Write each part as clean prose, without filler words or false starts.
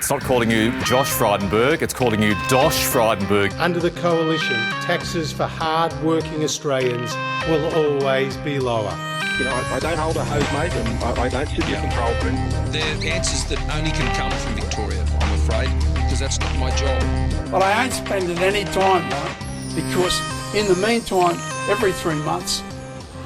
It's not calling you Josh Frydenberg, it's calling you Dosh Frydenberg. Under the Coalition, taxes for hard-working Australians will always be lower. You know, I don't hold a hose, mate, and I don't sit in control room. They're answers that only can come from Victoria, I'm afraid, because that's not my job. But I ain't spending any time, though, because in the meantime, every 3 months,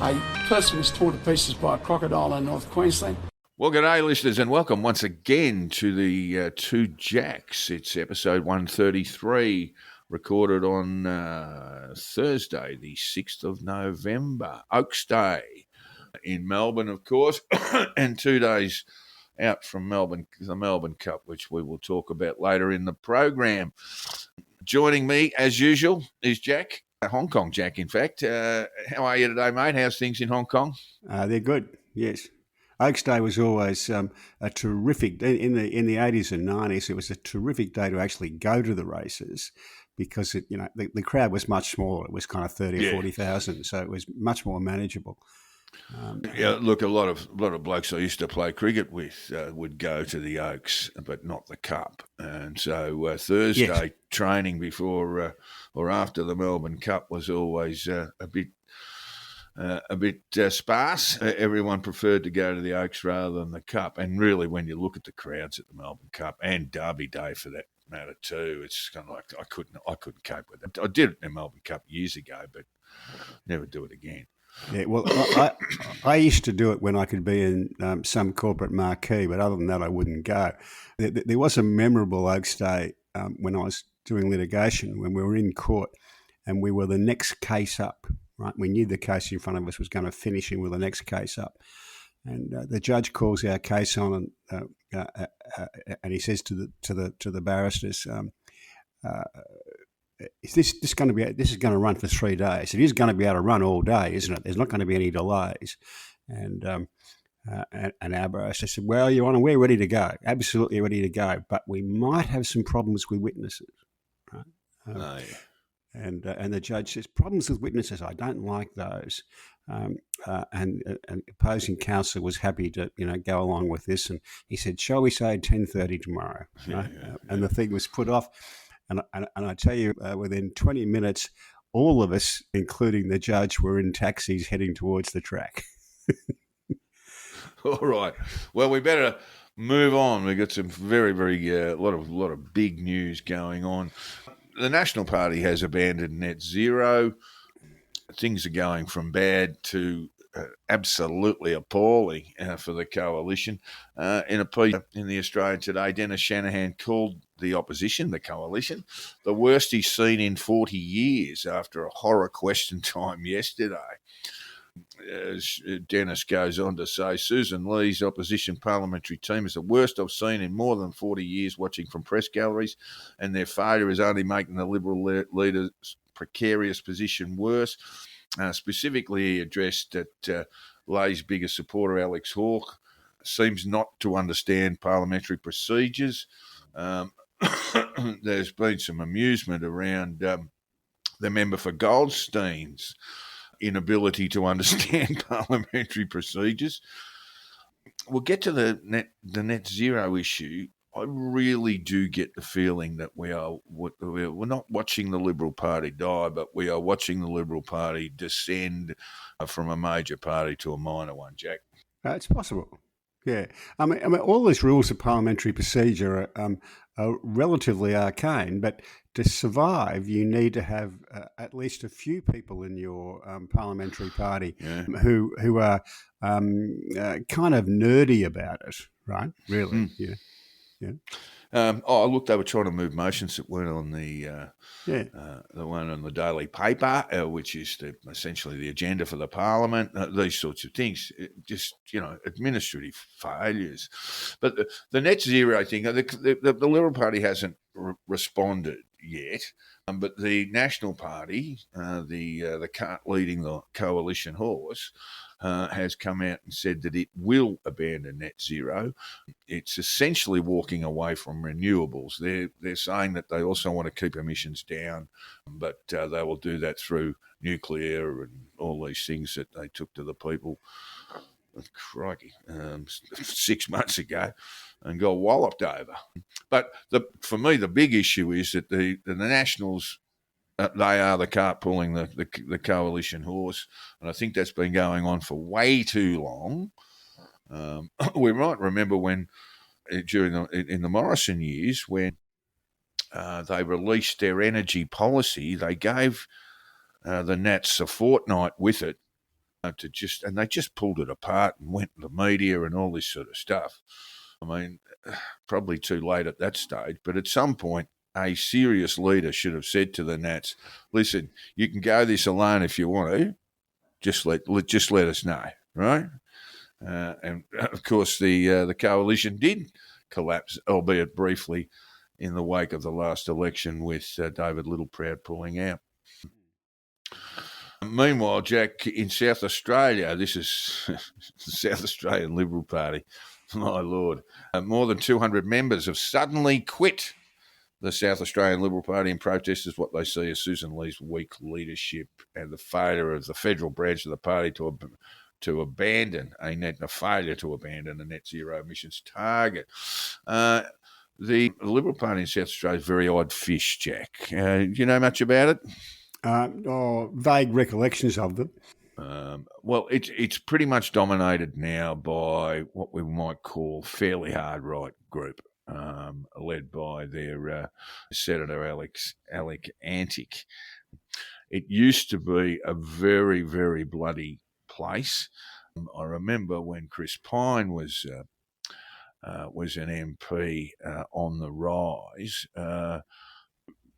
a person was torn to pieces by a crocodile in North Queensland. Well, g'day, listeners, and welcome once again to the Two Jacks. It's episode 133, recorded on Thursday, the 6th of November, Oaks Day in Melbourne, of course, and 2 days out from Melbourne, the Melbourne Cup, which we will talk about later in the program. Joining me, as usual, is Jack, Hong Kong Jack, in fact. How are you today, mate? How's things in Hong Kong? They're good, yes. Oaks Day was always a terrific, in the 80s and 90s, it was a terrific day to actually go to the races because the crowd was much smaller. It was kind of 30 or 40,000, so it was much more manageable. Look, a lot of blokes I used to play cricket with would go to the Oaks, but not the Cup. And so Thursday training before or after the Melbourne Cup was always a bit sparse. Everyone preferred to go to the Oaks rather than the Cup. And really, when you look at the crowds at the Melbourne Cup and Derby Day for that matter too, it's kind of like I couldn't cope with it. I did it in the Melbourne Cup years ago, but never do it again. Yeah, well, I used to do it when I could be in some corporate marquee, but other than that, I wouldn't go. There was a memorable Oaks Day when I was doing litigation, when we were in court and we were the next case up. Right, we knew the case in front of us was going to finish in with the next case up, and the judge calls our case on, and he says to the barristers, "Is this going to be? This is going to run for 3 days. It is going to be able to run all day, isn't it? There's not going to be any delays." And our barrister said, "Well, Your Honour, we're ready to go, absolutely ready to go, but we might have some problems with witnesses." Right? And the judge says, "Problems with witnesses, I don't like those." And opposing counsel was happy to go along with this, and he said, "Shall we say 10:30 tomorrow?" Right? And the thing was put off. And I tell you, within 20 minutes, all of us, including the judge, were in taxis heading towards the track. All right. Well, we better move on. We've got some very, very lot of big news going on. The National Party has abandoned net zero. Things are going from bad to absolutely appalling for the coalition. In a piece in the Australian today, Dennis Shanahan called the opposition, the coalition, the worst he's seen in 40 years after a horror question time yesterday. As Dennis goes on to say, Susan Lee's opposition parliamentary team is the worst I've seen in more than 40 years watching from press galleries, and their failure is only making the Liberal leader's precarious position worse. Specifically, he addressed that Lee's biggest supporter, Alex Hawke, seems not to understand parliamentary procedures. There's been some amusement around the member for Goldstein's inability to understand parliamentary procedures. We'll get to the net zero issue. I really do get the feeling that we're not watching the Liberal Party die, but we are watching the Liberal Party descend from a major party to a minor one, Jack. It's possible. Yeah. I mean, all these rules of parliamentary procedure are relatively arcane, but to survive, you need to have at least a few people in your parliamentary party who are kind of nerdy about it, right? Really, yeah. Look, they were trying to move motions that weren't on the one on the daily paper, which is essentially the agenda for the parliament. These sorts of things, just administrative failures. But the net zero thing, the Liberal Party hasn't responded yet, but the National Party, the cart leading the coalition horse, has come out and said that it will abandon net zero. It's essentially walking away from renewables. They're saying that they also want to keep emissions down, but they will do that through nuclear and all these things that they took to the people crikey, 6 months ago, and got walloped over. But for me, the big issue is that the Nationals, they are the cart pulling the coalition horse, and I think that's been going on for way too long. We might remember when in the Morrison years when they released their energy policy, they gave the Nats a fortnight with it and they just pulled it apart and went to the media and all this sort of stuff. I mean, probably too late at that stage, but at some point, a serious leader should have said to the Nats, "Listen, you can go this alone if you want to. Just let us know, right?" And of course, the coalition did collapse, albeit briefly, in the wake of the last election with David Littleproud pulling out. Meanwhile, Jack, in South Australia, this is the South Australian Liberal Party, my lord, more than 200 members have suddenly quit the South Australian Liberal Party in protest of what they see as Susan Lee's weak leadership and the failure of the federal branch of the party to abandon a failure to abandon a net zero emissions target. The Liberal Party in South Australia is very odd fish, Jack. Do you know much about it? Vague recollections of them. Well, it's pretty much dominated now by what we might call fairly hard right group, led by their Senator Alec Antic. It used to be a very, very bloody place. I remember when Chris Pine was an MP on the rise.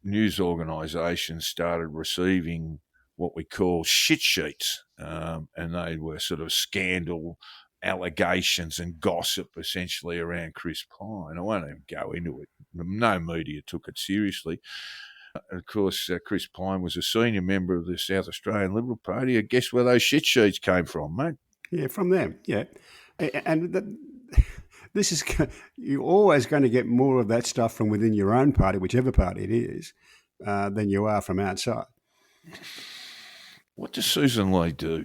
News organisations started receiving what we call shit sheets, and they were sort of scandal allegations and gossip essentially around Chris Pine. I won't even go into it. No media took it seriously. Of course, Chris Pine was a senior member of the South Australian Liberal Party. Guess where those shit sheets came from, mate? Yeah, from them, yeah. And this is, you're always going to get more of that stuff from within your own party, whichever party it is, than you are from outside. What does Susan Lee do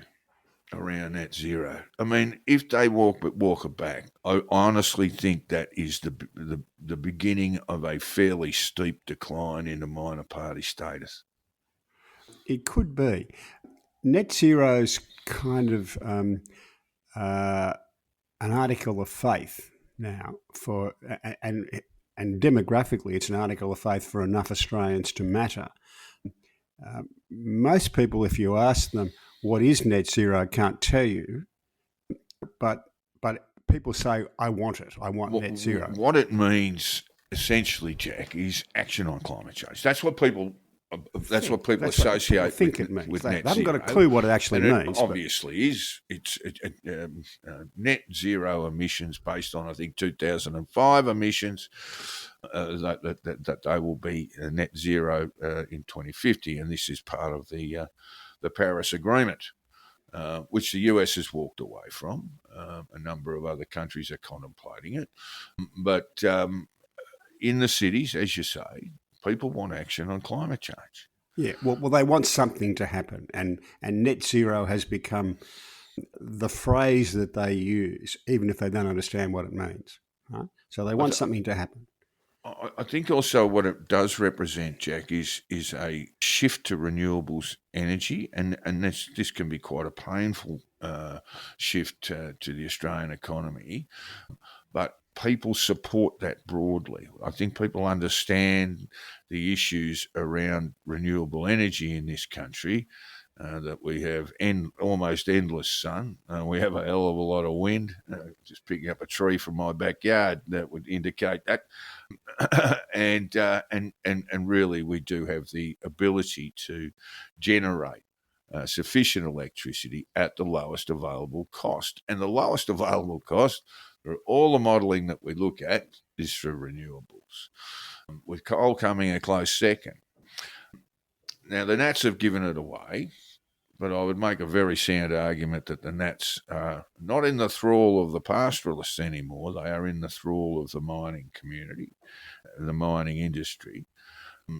around net zero? I mean, if they walk it back, I honestly think that is the beginning of a fairly steep decline into minor party status. It could be. Net zero's kind of an article of faith now and demographically it's an article of faith for enough Australians to matter. Most people, if you ask them what is net zero, can't tell you, but people say, I want it. I want net zero. What it means essentially, Jack, is action on climate change. That's what people associate with net zero. They haven't got a clue what it actually means. It obviously is. It's net zero emissions based on, I think, 2005 emissions, that they will be net zero in 2050. And this is part of the Paris Agreement, which the US has walked away from. A number of other countries are contemplating it. But in the cities, as you say, people want action on climate change. Yeah, well, they want something to happen, and net zero has become the phrase that they use, even if they don't understand what it means. Right? So they want something to happen. I think also what it does represent, Jack, is a shift to renewables energy, and this can be quite a painful shift to the Australian economy, but people support that broadly. I think people understand the issues around renewable energy in this country, that we have almost endless sun. We have a hell of a lot of wind. Just picking up a tree from my backyard, that would indicate that. And really we do have the ability to generate sufficient electricity at the lowest available cost. And the lowest available cost for all the modelling that we look at is for renewables, with coal coming a close second. Now, the Nats have given it away, but I would make a very sound argument that the Nats are not in the thrall of the pastoralists anymore. They are in the thrall of the mining community, the mining industry,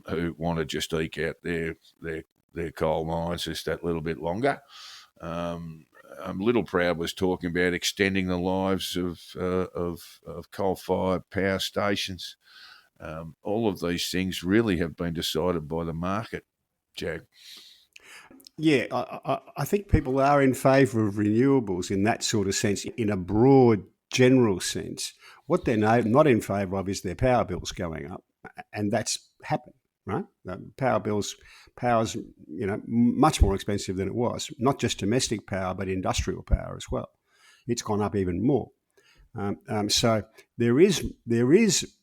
who want to just eke out their coal mines just that little bit longer. Littleproud was talking about extending the lives of coal-fired power stations. All of these things really have been decided by the market, Jack. Yeah, I think people are in favour of renewables in that sort of sense, in a broad, general sense. What they're not in favour of is their power bills going up, and that's happened, right? Power's much more expensive than it was, not just domestic power, but industrial power as well. It's gone up even more. So there is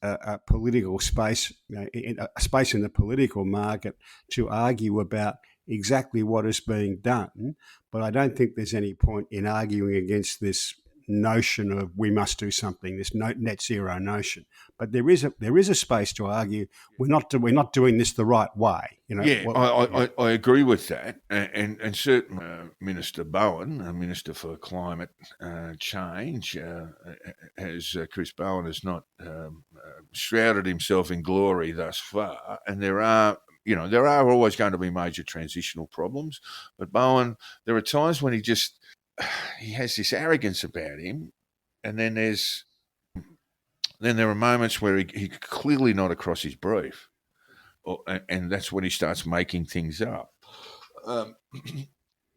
a political space, a space in the political market to argue about exactly what is being done, but I don't think there's any point in arguing against this notion of we must do something, this net zero notion. But there is a space to argue we're not doing this the right way. I agree with that, and certainly Minister Bowen, Minister for Climate Change, Chris Bowen has not shrouded himself in glory thus far, and there are always going to be major transitional problems. But Bowen, there are times when he has this arrogance about him, and then there are moments where he clearly not across his brief, and that's when he starts making things up.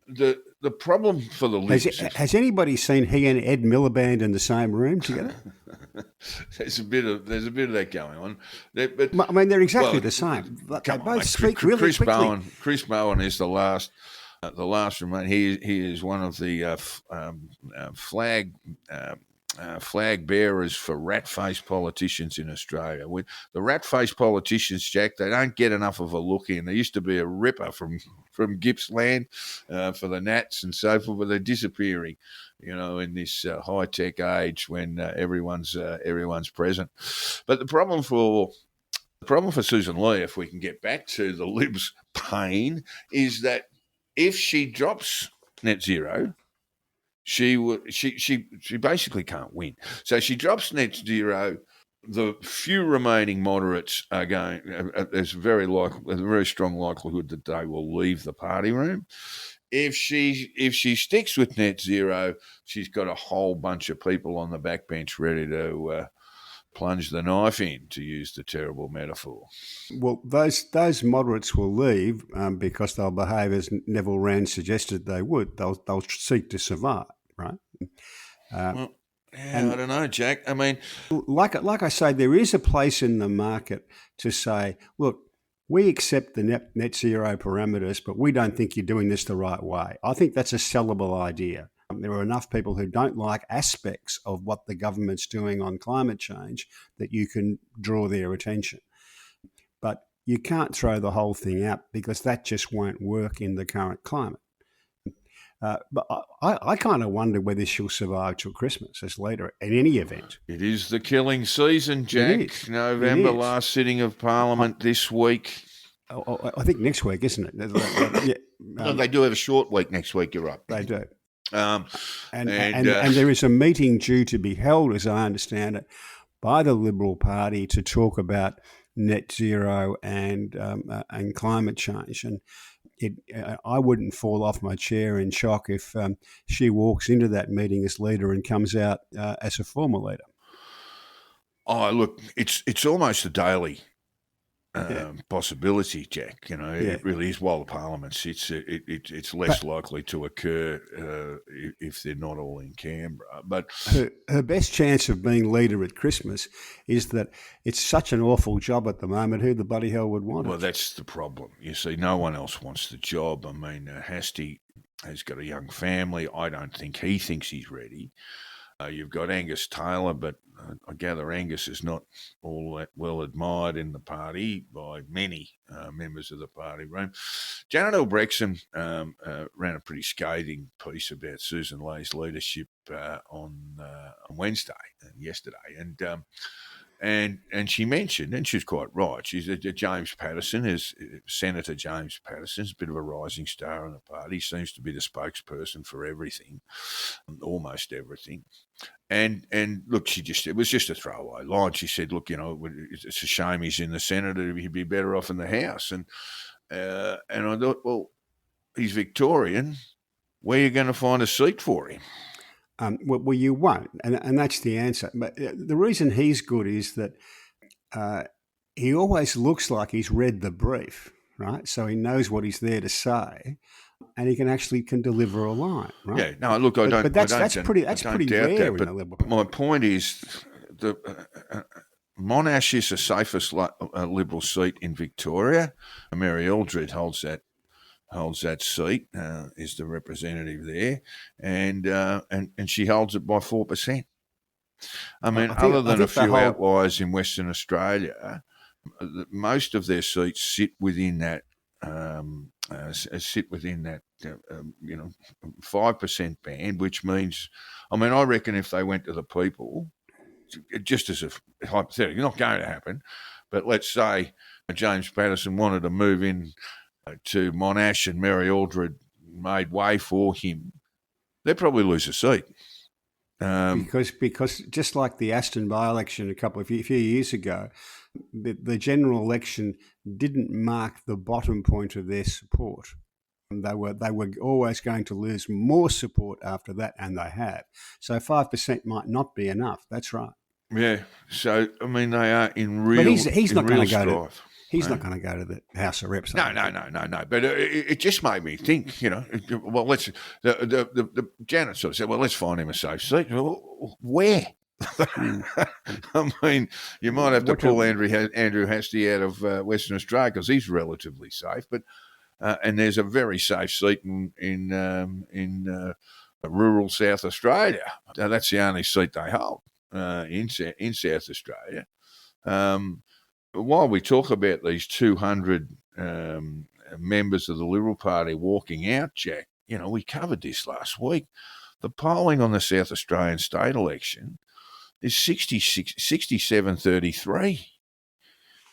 The problem for the Libs has anybody seen he and Ed Miliband in the same room together? There's a bit of that going on. They're exactly the same. They both speak really quickly. Chris Bowen is the last remain. He is one of the flag bearers for rat-faced politicians in Australia. The rat-faced politicians, Jack, they don't get enough of a look in. There used to be a ripper from Gippsland for the Nats and so forth, but they're disappearing, in this high-tech age when everyone's present. But the problem for Susan Lee, if we can get back to the Libs' pain, is that if she drops net zero, she basically can't win. So she drops net zero. The few remaining moderates are going. There's a very strong likelihood that they will leave the party room. If she sticks with net zero, she's got a whole bunch of people on the backbench ready to plunge the knife in, to use the terrible metaphor. Well, those moderates will leave because they'll behave as Neville Rand suggested they would. They'll seek to survive, right? I don't know, Jack. I mean, like I say, there is a place in the market to say, look, we accept the net zero parameters, but we don't think you're doing this the right way. I think that's a sellable idea. There are enough people who don't like aspects of what the government's doing on climate change that you can draw their attention. But you can't throw the whole thing out because that just won't work in the current climate. But I kind of wonder whether she'll survive till Christmas as leader in any event. It is the killing season, Jack. November, last sitting of Parliament this week. I think next week, isn't it? They do have a short week next week, you're right. They do. And there is a meeting due to be held, as I understand it, by the Liberal Party to talk about net zero and climate change. And I wouldn't fall off my chair in shock if she walks into that meeting as leader and comes out as a former leader. Oh, look, it's almost a daily possibility, Jack. It really is. While the Parliament sits, it's less likely to occur if they're not all in Canberra. But her best chance of being leader at Christmas is that it's such an awful job at the moment. Who the bloody hell would want it? Well, that's the problem. You see, no one else wants the job. I mean, Hastie has got a young family. I don't think he thinks he's ready. You've got Angus Taylor, but I gather Angus is not all that well admired in the party by many members of the party room. Janet L. ran a pretty scathing piece about Susan Lee's leadership on Wednesday and yesterday, and she mentioned, and she's quite right, she's James Patterson, Senator James Patterson, is a bit of a rising star in the party, seems to be the spokesperson for everything, almost everything. And look, it was just a throwaway line. She said, look, it's a shame he's in the Senate, he'd be better off in the House. And I thought, well, he's Victorian. where are you going to find a seat for him? Well, you won't, and that's the answer. But the reason he's good is that he always looks like he's read the brief, right? So he knows what he's there to say, and he can deliver a line, right? Yeah. No, look, I don't. But that's I don't pretty doubt rare that, in but the Liberal Party. my point is, the Monash is the safest Liberal seat in Victoria. Mary Aldred holds that seat, is the representative there, and she holds it by 4%. I mean, other than a few outliers in Western Australia, most of their seats sit within that 5% band, which means, I mean, I reckon if they went to the people, just as a hypothetical, not going to happen, but let's say James Patterson wanted to move in to Monash and Mary Aldred made way for him, they'd probably lose a seat. Because just like the Aston by-election a few years ago, the general election didn't mark the bottom point of their support. They were always going to lose more support after that, and they have. So 5% might not be enough. That's right. Yeah. So I mean, they are in real. But he's not going to go to. He's no. not going to go to the House of Reps. No. But it just made me think. Well, the Janet sort of said, well, let's find him a safe seat. Well, where? I mean, you might have to pull Andrew Hastie out of Western Australia because he's relatively safe, but and there's a very safe seat in rural South Australia. Now, that's the only seat they hold in South Australia. While we talk about these 200 members of the Liberal Party walking out, Jack, we covered this last week. The polling on the South Australian state election is 67-33,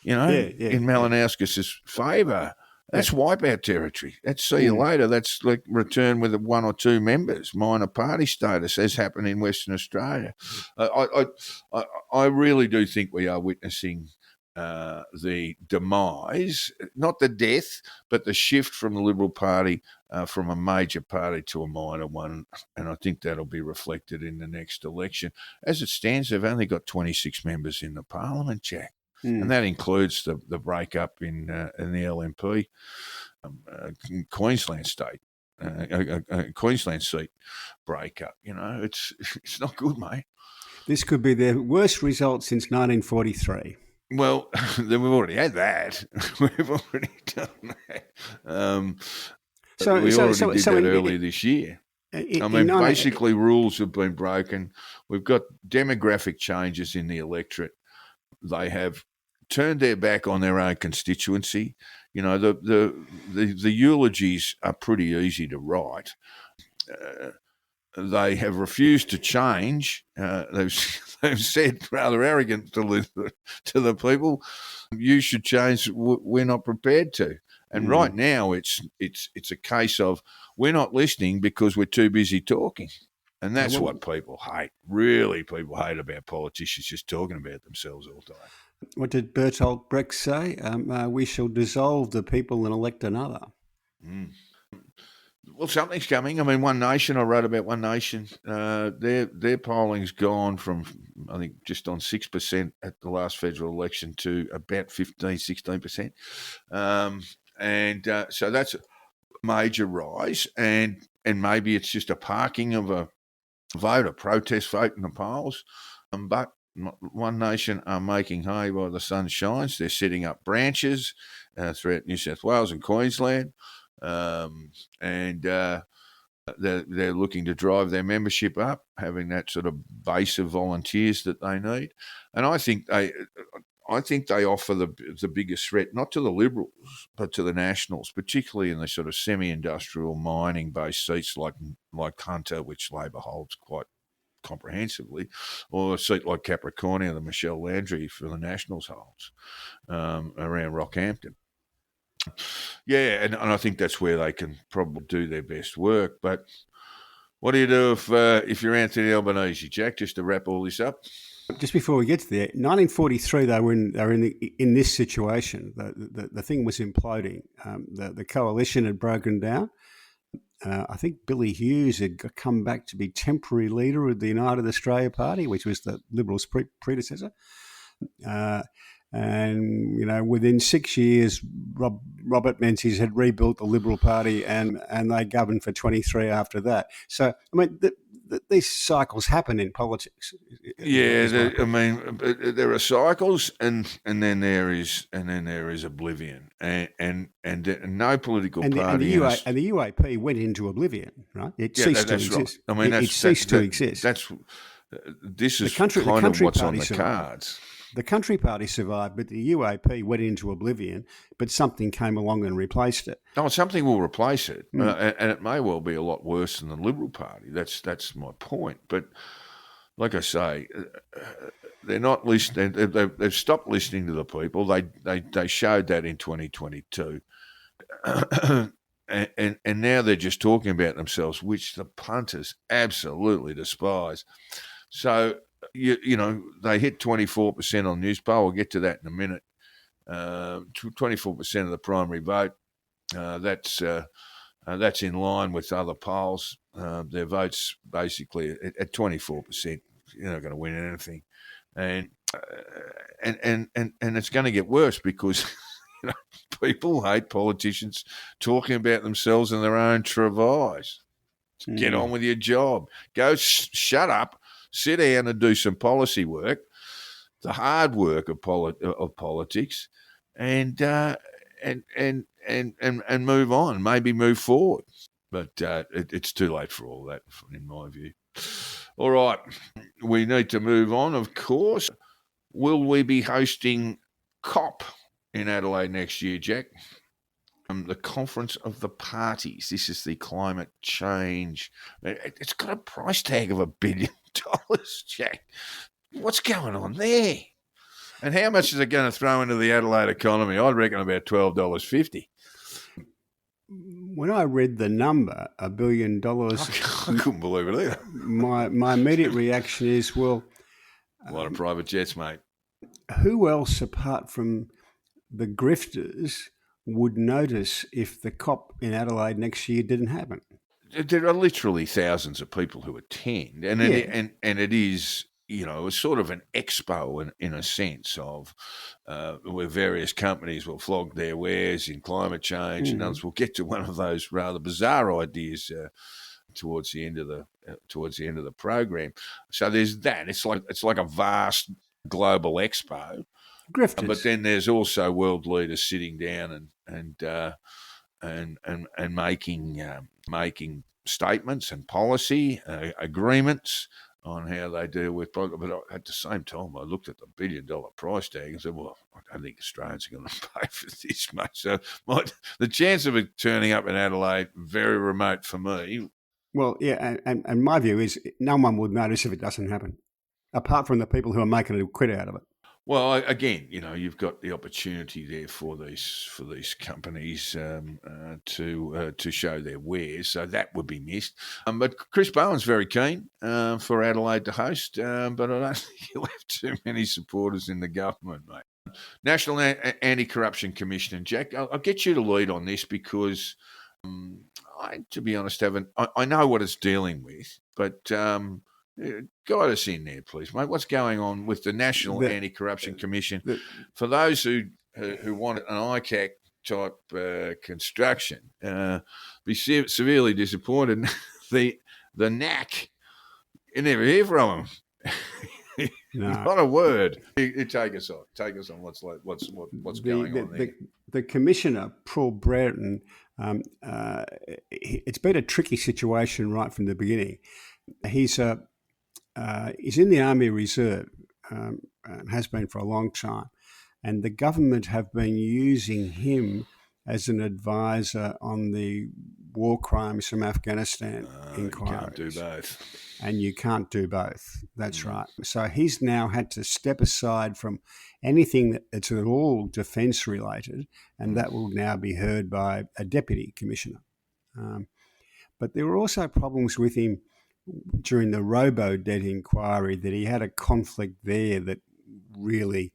in Malinowskis' favour. That's wipeout territory. That's see you later. That's like return with one or two members, minor party status, as happened in Western Australia. I really do think we are witnessing the demise, not the death, but the shift from the Liberal Party from a major party to a minor one. And I think that'll be reflected in the next election. As it stands, they've only got 26 members in the parliament, Jack. And that includes the breakup in the LNP, Queensland state, Queensland seat breakup. It's not good, mate. This could be their worst result since 1943. Well, then we've already had that. We've already done that. We already did that earlier this year. Basically, rules have been broken. We've got demographic changes in the electorate. They have turned their back on their own constituency. The eulogies are pretty easy to write. They have refused to change. They've said rather arrogant to the people, you should change. We're not prepared to. And right now, it's a case of we're not listening because we're too busy talking. And that's what people hate. Really, people hate about politicians just talking about themselves all the time. What did Bertolt Brecht say? We shall dissolve the people and elect another. Well, something's coming. I mean, One Nation, I wrote about One Nation. Their polling's gone from, I think, just on 6% at the last federal election to about 16%. So that's a major rise. And maybe it's just a parking of a vote, a protest vote in the polls. But One Nation are making hay while the sun shines. They're setting up branches throughout New South Wales and Queensland. They're looking to drive their membership up, having that sort of base of volunteers that they need. And I think they offer the biggest threat, not to the Liberals, but to the Nationals, particularly in the sort of semi-industrial mining-based seats like Hunter, which Labor holds quite comprehensively, or a seat like Capricornia that Michelle Landry for the Nationals holds around Rockhampton. Yeah, and I think that's where they can probably do their best work. But what do you do if you're Anthony Albanese, Jack? Just to wrap all this up. Just before we get to there, 1943, they were in this situation. The thing was imploding. The coalition had broken down, I think Billy Hughes had come back to be temporary leader of the United Australia Party, which was the Liberals' predecessor. And within 6 years, Robert Menzies had rebuilt the Liberal Party, and they governed for 23 after that. So, I mean, these cycles happen in politics. Yeah, there are cycles, and then there is oblivion, and no political party. And the UAP went into oblivion, right? It ceased to exist. Right. I mean, it ceased to exist. This is kind of what's on the cards. The Country Party survived, but the UAP went into oblivion, but something came along and replaced it. No, something will replace it, and it may well be a lot worse than the Liberal Party. That's my point. But like I say, they're not listening. They've stopped listening to the people. They showed that in 2022, and now they're just talking about themselves, which the punters absolutely despise. So. They hit 24% on news poll. We'll get to that in a minute. 24% of the primary vote. That's in line with other polls. Their votes basically at 24%. You're not going to win anything, and it's going to get worse because people hate politicians talking about themselves and their own travails. Get on with your job. Go shut up. Sit down and do some policy work, the hard work of politics, and move on. Maybe move forward, but it's too late for all that, in my view. All right, we need to move on. Of course, will we be hosting COP in Adelaide next year, Jack? The Conference of the Parties. This is the climate change. It's got a price tag of $1 billion, Jack. What's going on there? And how much is it going to throw into the Adelaide economy? I'd reckon about $12.50. When I read the number, $1 billion, I couldn't believe it either. My immediate reaction is, well, a lot of private jets, mate. Who else apart from the grifters would notice if the COP in Adelaide next year didn't happen? There are literally thousands of people who attend, and it is sort of an expo in a sense of where various companies will flog their wares in climate change, and others will get to one of those rather bizarre ideas towards the end of the program. So there's that. It's like a vast global expo. Grifters. But then there's also world leaders sitting down and making statements and policy agreements on how they deal with problems. But at the same time, I looked at the $1 billion price tag and said, well, I don't think Australians are going to pay for this much. So the chance of it turning up in Adelaide, very remote for me. Well, yeah, and my view is no one would notice if it doesn't happen, apart from the people who are making a quid out of it. Well, again, you've got the opportunity there for these companies to show their wares, so that would be missed. But Chris Bowen's very keen for Adelaide to host, but I don't think he'll have too many supporters in the government, mate. National Anti-Corruption Commission, Jack, I'll get you to lead on this because I, to be honest, I know what it's dealing with, but guide us in there, please, mate. What's going on with the National Anti-Corruption Commission? For those who want an ICAC type construction, be severely disappointed. The NAC, you never hear from them. No. Not a word. Take us on. What's going on there? The commissioner, Paul Brereton, it's been a tricky situation right from the beginning. He's in the Army Reserve, and has been for a long time, and the government have been using him as an advisor on the war crimes from Afghanistan inquiries. You can't do both. And you can't do both. That's right. So he's now had to step aside from anything that's at all defence related, and that will now be heard by a deputy commissioner. But there were also problems with him during the RoboDebt inquiry, that he had a conflict there that really,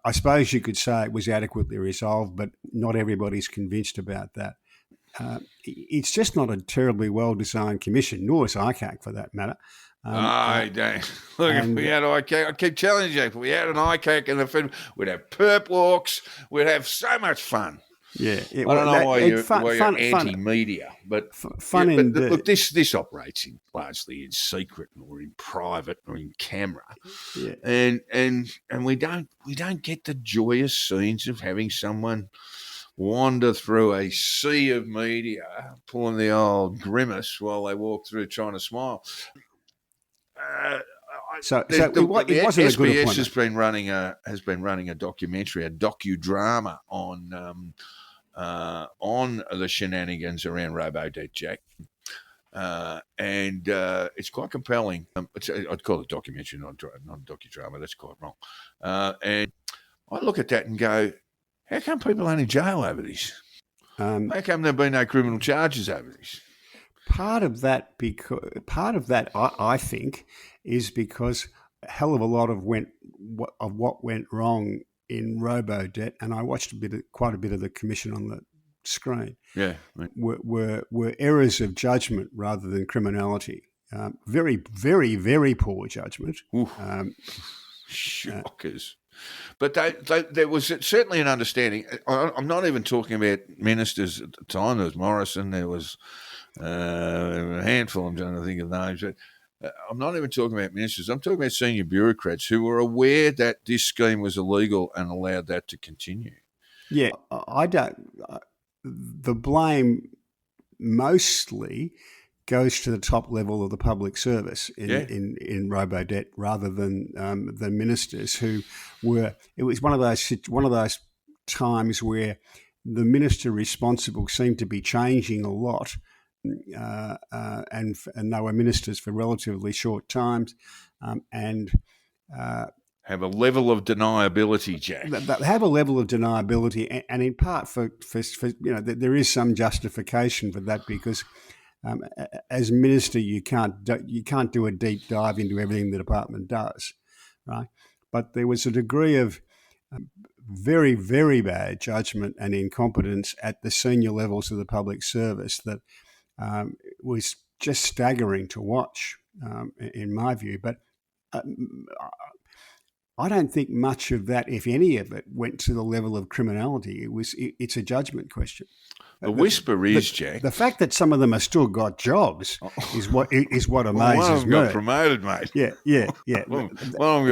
I suppose you could say it was adequately resolved, but not everybody's convinced about that. it's just not a terribly well-designed commission, nor is ICAC for that matter. Don't. Look, if we had ICAC, I keep telling you, if we had an ICAC in the film, we'd have perp walks, we'd have so much fun. Yeah, I don't know why you're anti-media, but look, this operates largely in secret or in private or in camera, and we don't get the joyous scenes of having someone wander through a sea of media, pulling the old grimace while they walk through trying to smile. It wasn't SBS a good appointment. has been running a documentary, a docudrama on the shenanigans around RoboDebt, Jack, and it's quite compelling. I'd call it a documentary, not a docudrama. That's quite wrong. And I look at that and go, how come people aren't in jail over this? How come there have been no criminal charges over this? Part of that, I think, is because a hell of a lot of what went wrong in RoboDebt, and I watched quite a bit of the commission on the screen. Yeah, were errors of judgment rather than criminality. Very, very, very poor judgment. Shockers. But there was certainly an understanding. I'm not even talking about ministers at the time. There was Morrison. There was a handful. I'm trying to think of names. But I'm not even talking about ministers. I'm talking about senior bureaucrats who were aware that this scheme was illegal and allowed that to continue. Yeah, I don't. The blame mostly goes to the top level of the public service in RoboDebt rather than the ministers who were. It was one of those times where the minister responsible seemed to be changing a lot, and they were ministers for relatively short times, and. Have a level of deniability, Jack. They have a level of deniability, and in part for there is some justification for that because. As minister, you can't do a deep dive into everything the department does, right? But there was a degree of very, very bad judgment and incompetence at the senior levels of the public service that was just staggering to watch, in my view. But I don't think much of that, if any of it, went to the level of criminality. It's a judgment question. The whisper is, Jack. The fact that some of them have still got jobs is what amazes me. One of them got promoted, mate. Yeah. One of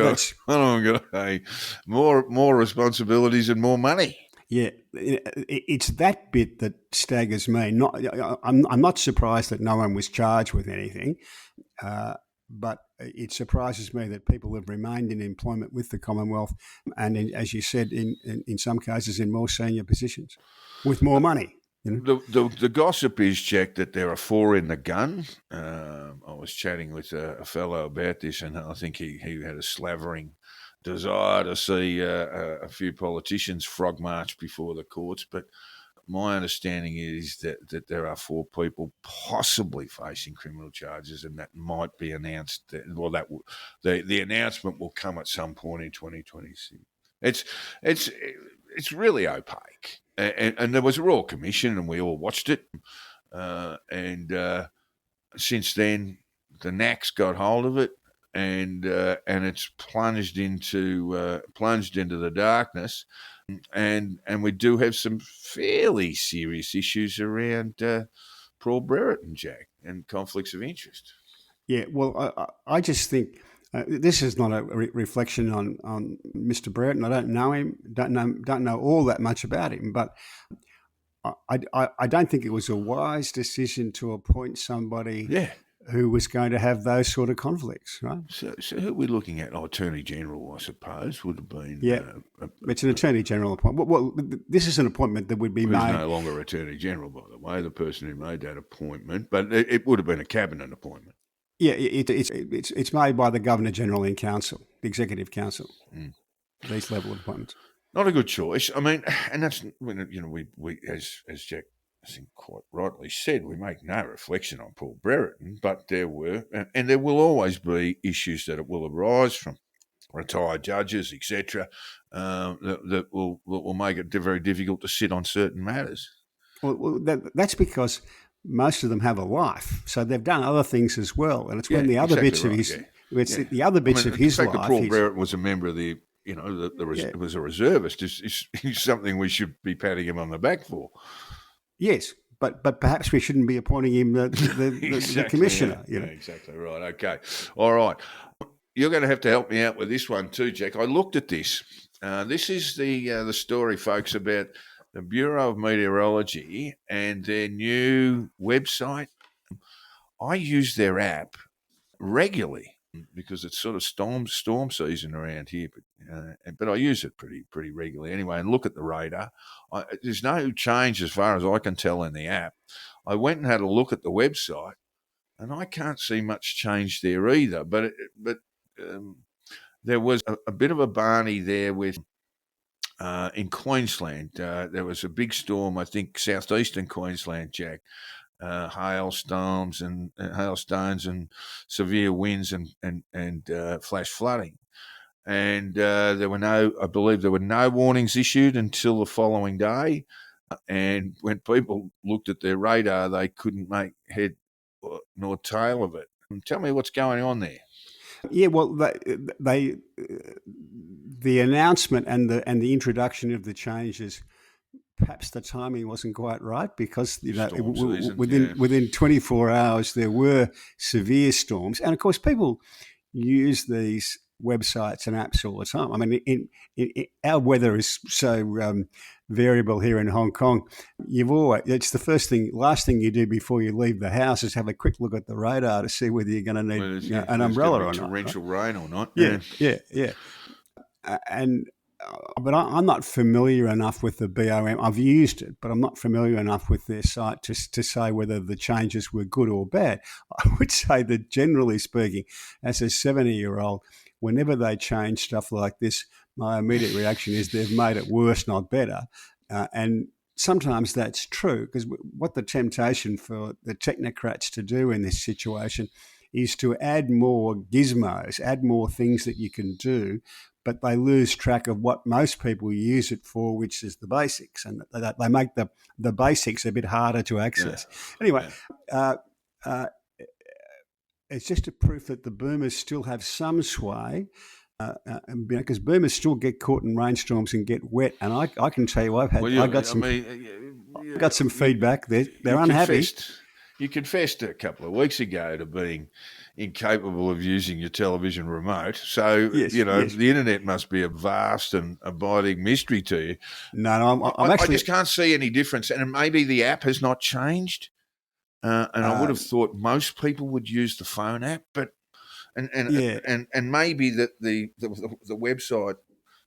them got more responsibilities and more money. Yeah, it's that bit that staggers me. I'm not surprised that no one was charged with anything, but it surprises me that people have remained in employment with the Commonwealth and, as you said, in some cases in more senior positions with more money. You know? The gossip is, Jack, that there are 4 in the gun. I was chatting with a fellow about this, and I think he had a slavering desire to see a few politicians frog march before the courts. But my understanding is that there are 4 people possibly facing criminal charges, and that might be announced. The announcement will come at some point in 2026. It's really opaque. And there was a Royal Commission, and we all watched it. And since then, the NAC's got hold of it, and it's plunged into the darkness. And we do have some fairly serious issues around Paul Brereton, Jack, and conflicts of interest. Yeah, well, I just think. This is not a reflection on Mr. Brereton. I don't know him, don't know all that much about him, but I don't think it was a wise decision to appoint somebody who was going to have those sort of conflicts, right? So who are we looking at? Attorney General, I suppose, would have been. Yeah, it's an Attorney General appointment. Well, this is an appointment that would be made. He's no longer Attorney General, by the way, the person who made that appointment, but it would have been a cabinet appointment. Yeah, it's made by the Governor General in Council, the Executive Council. These level of appointments. Not a good choice. I mean, and that's we as Jack I think quite rightly said, we make no reflection on Paul Brereton, but there were and there will always be issues that it will arise from retired judges, etc. That will make it very difficult to sit on certain matters. That's because most of them have a life, so they've done other things as well, and it's when the other bits of his, the other bits of his life. The fact that Paul Barrett was a member of the, was a reservist is something we should be patting him on the back for. Yes, but perhaps we shouldn't be appointing him the commissioner. Yeah, exactly right. Okay, all right. You're going to have to help me out with this one too, Jack. I looked at this. This is the story, folks, about the Bureau of Meteorology and their new website. I use their app regularly because it's sort of storm season around here, but I use it pretty regularly anyway. And look at the radar. There's no change as far as I can tell in the app. I went and had a look at the website, and I can't see much change there either. But there was a bit of a barney there with. In Queensland, there was a big storm, I think, southeastern Queensland, Jack. Hailstones and severe winds and flash flooding. And I believe there were no warnings issued until the following day. And when people looked at their radar, they couldn't make head nor tail of it. Tell me what's going on there. Yeah, well, the announcement and the introduction of the changes, perhaps the timing wasn't quite right because within 24 hours there were severe storms, and of course people use these websites and apps all the time. I mean, our weather is so variable here in Hong Kong. It's the last thing you do before you leave the house is have a quick look at the radar to see whether you're going to need an umbrella or not. Torrential rain or not? Yeah. But I'm not familiar enough with the BOM. I've used it, but I'm not familiar enough with their site to say whether the changes were good or bad. I would say that generally speaking, as a 70-year-old, whenever they change stuff like this, my immediate reaction is they've made it worse, not better. And sometimes that's true, because what the temptation for the technocrats to do in this situation is to add more gizmos, add more things that you can do, but they lose track of what most people use it for, which is the basics, and they make the basics a bit harder to access. Yeah. Anyway, it's just a proof that the boomers still have some sway, because boomers still get caught in rainstorms and get wet. And I can tell you, I got some feedback. They're unhappy. You confessed a couple of weeks ago to being incapable of using your television remote. So, the internet must be a vast and abiding mystery to you. No, I just can't see any difference. And maybe the app has not changed. And I would have thought most people would use the phone app, but and maybe that the website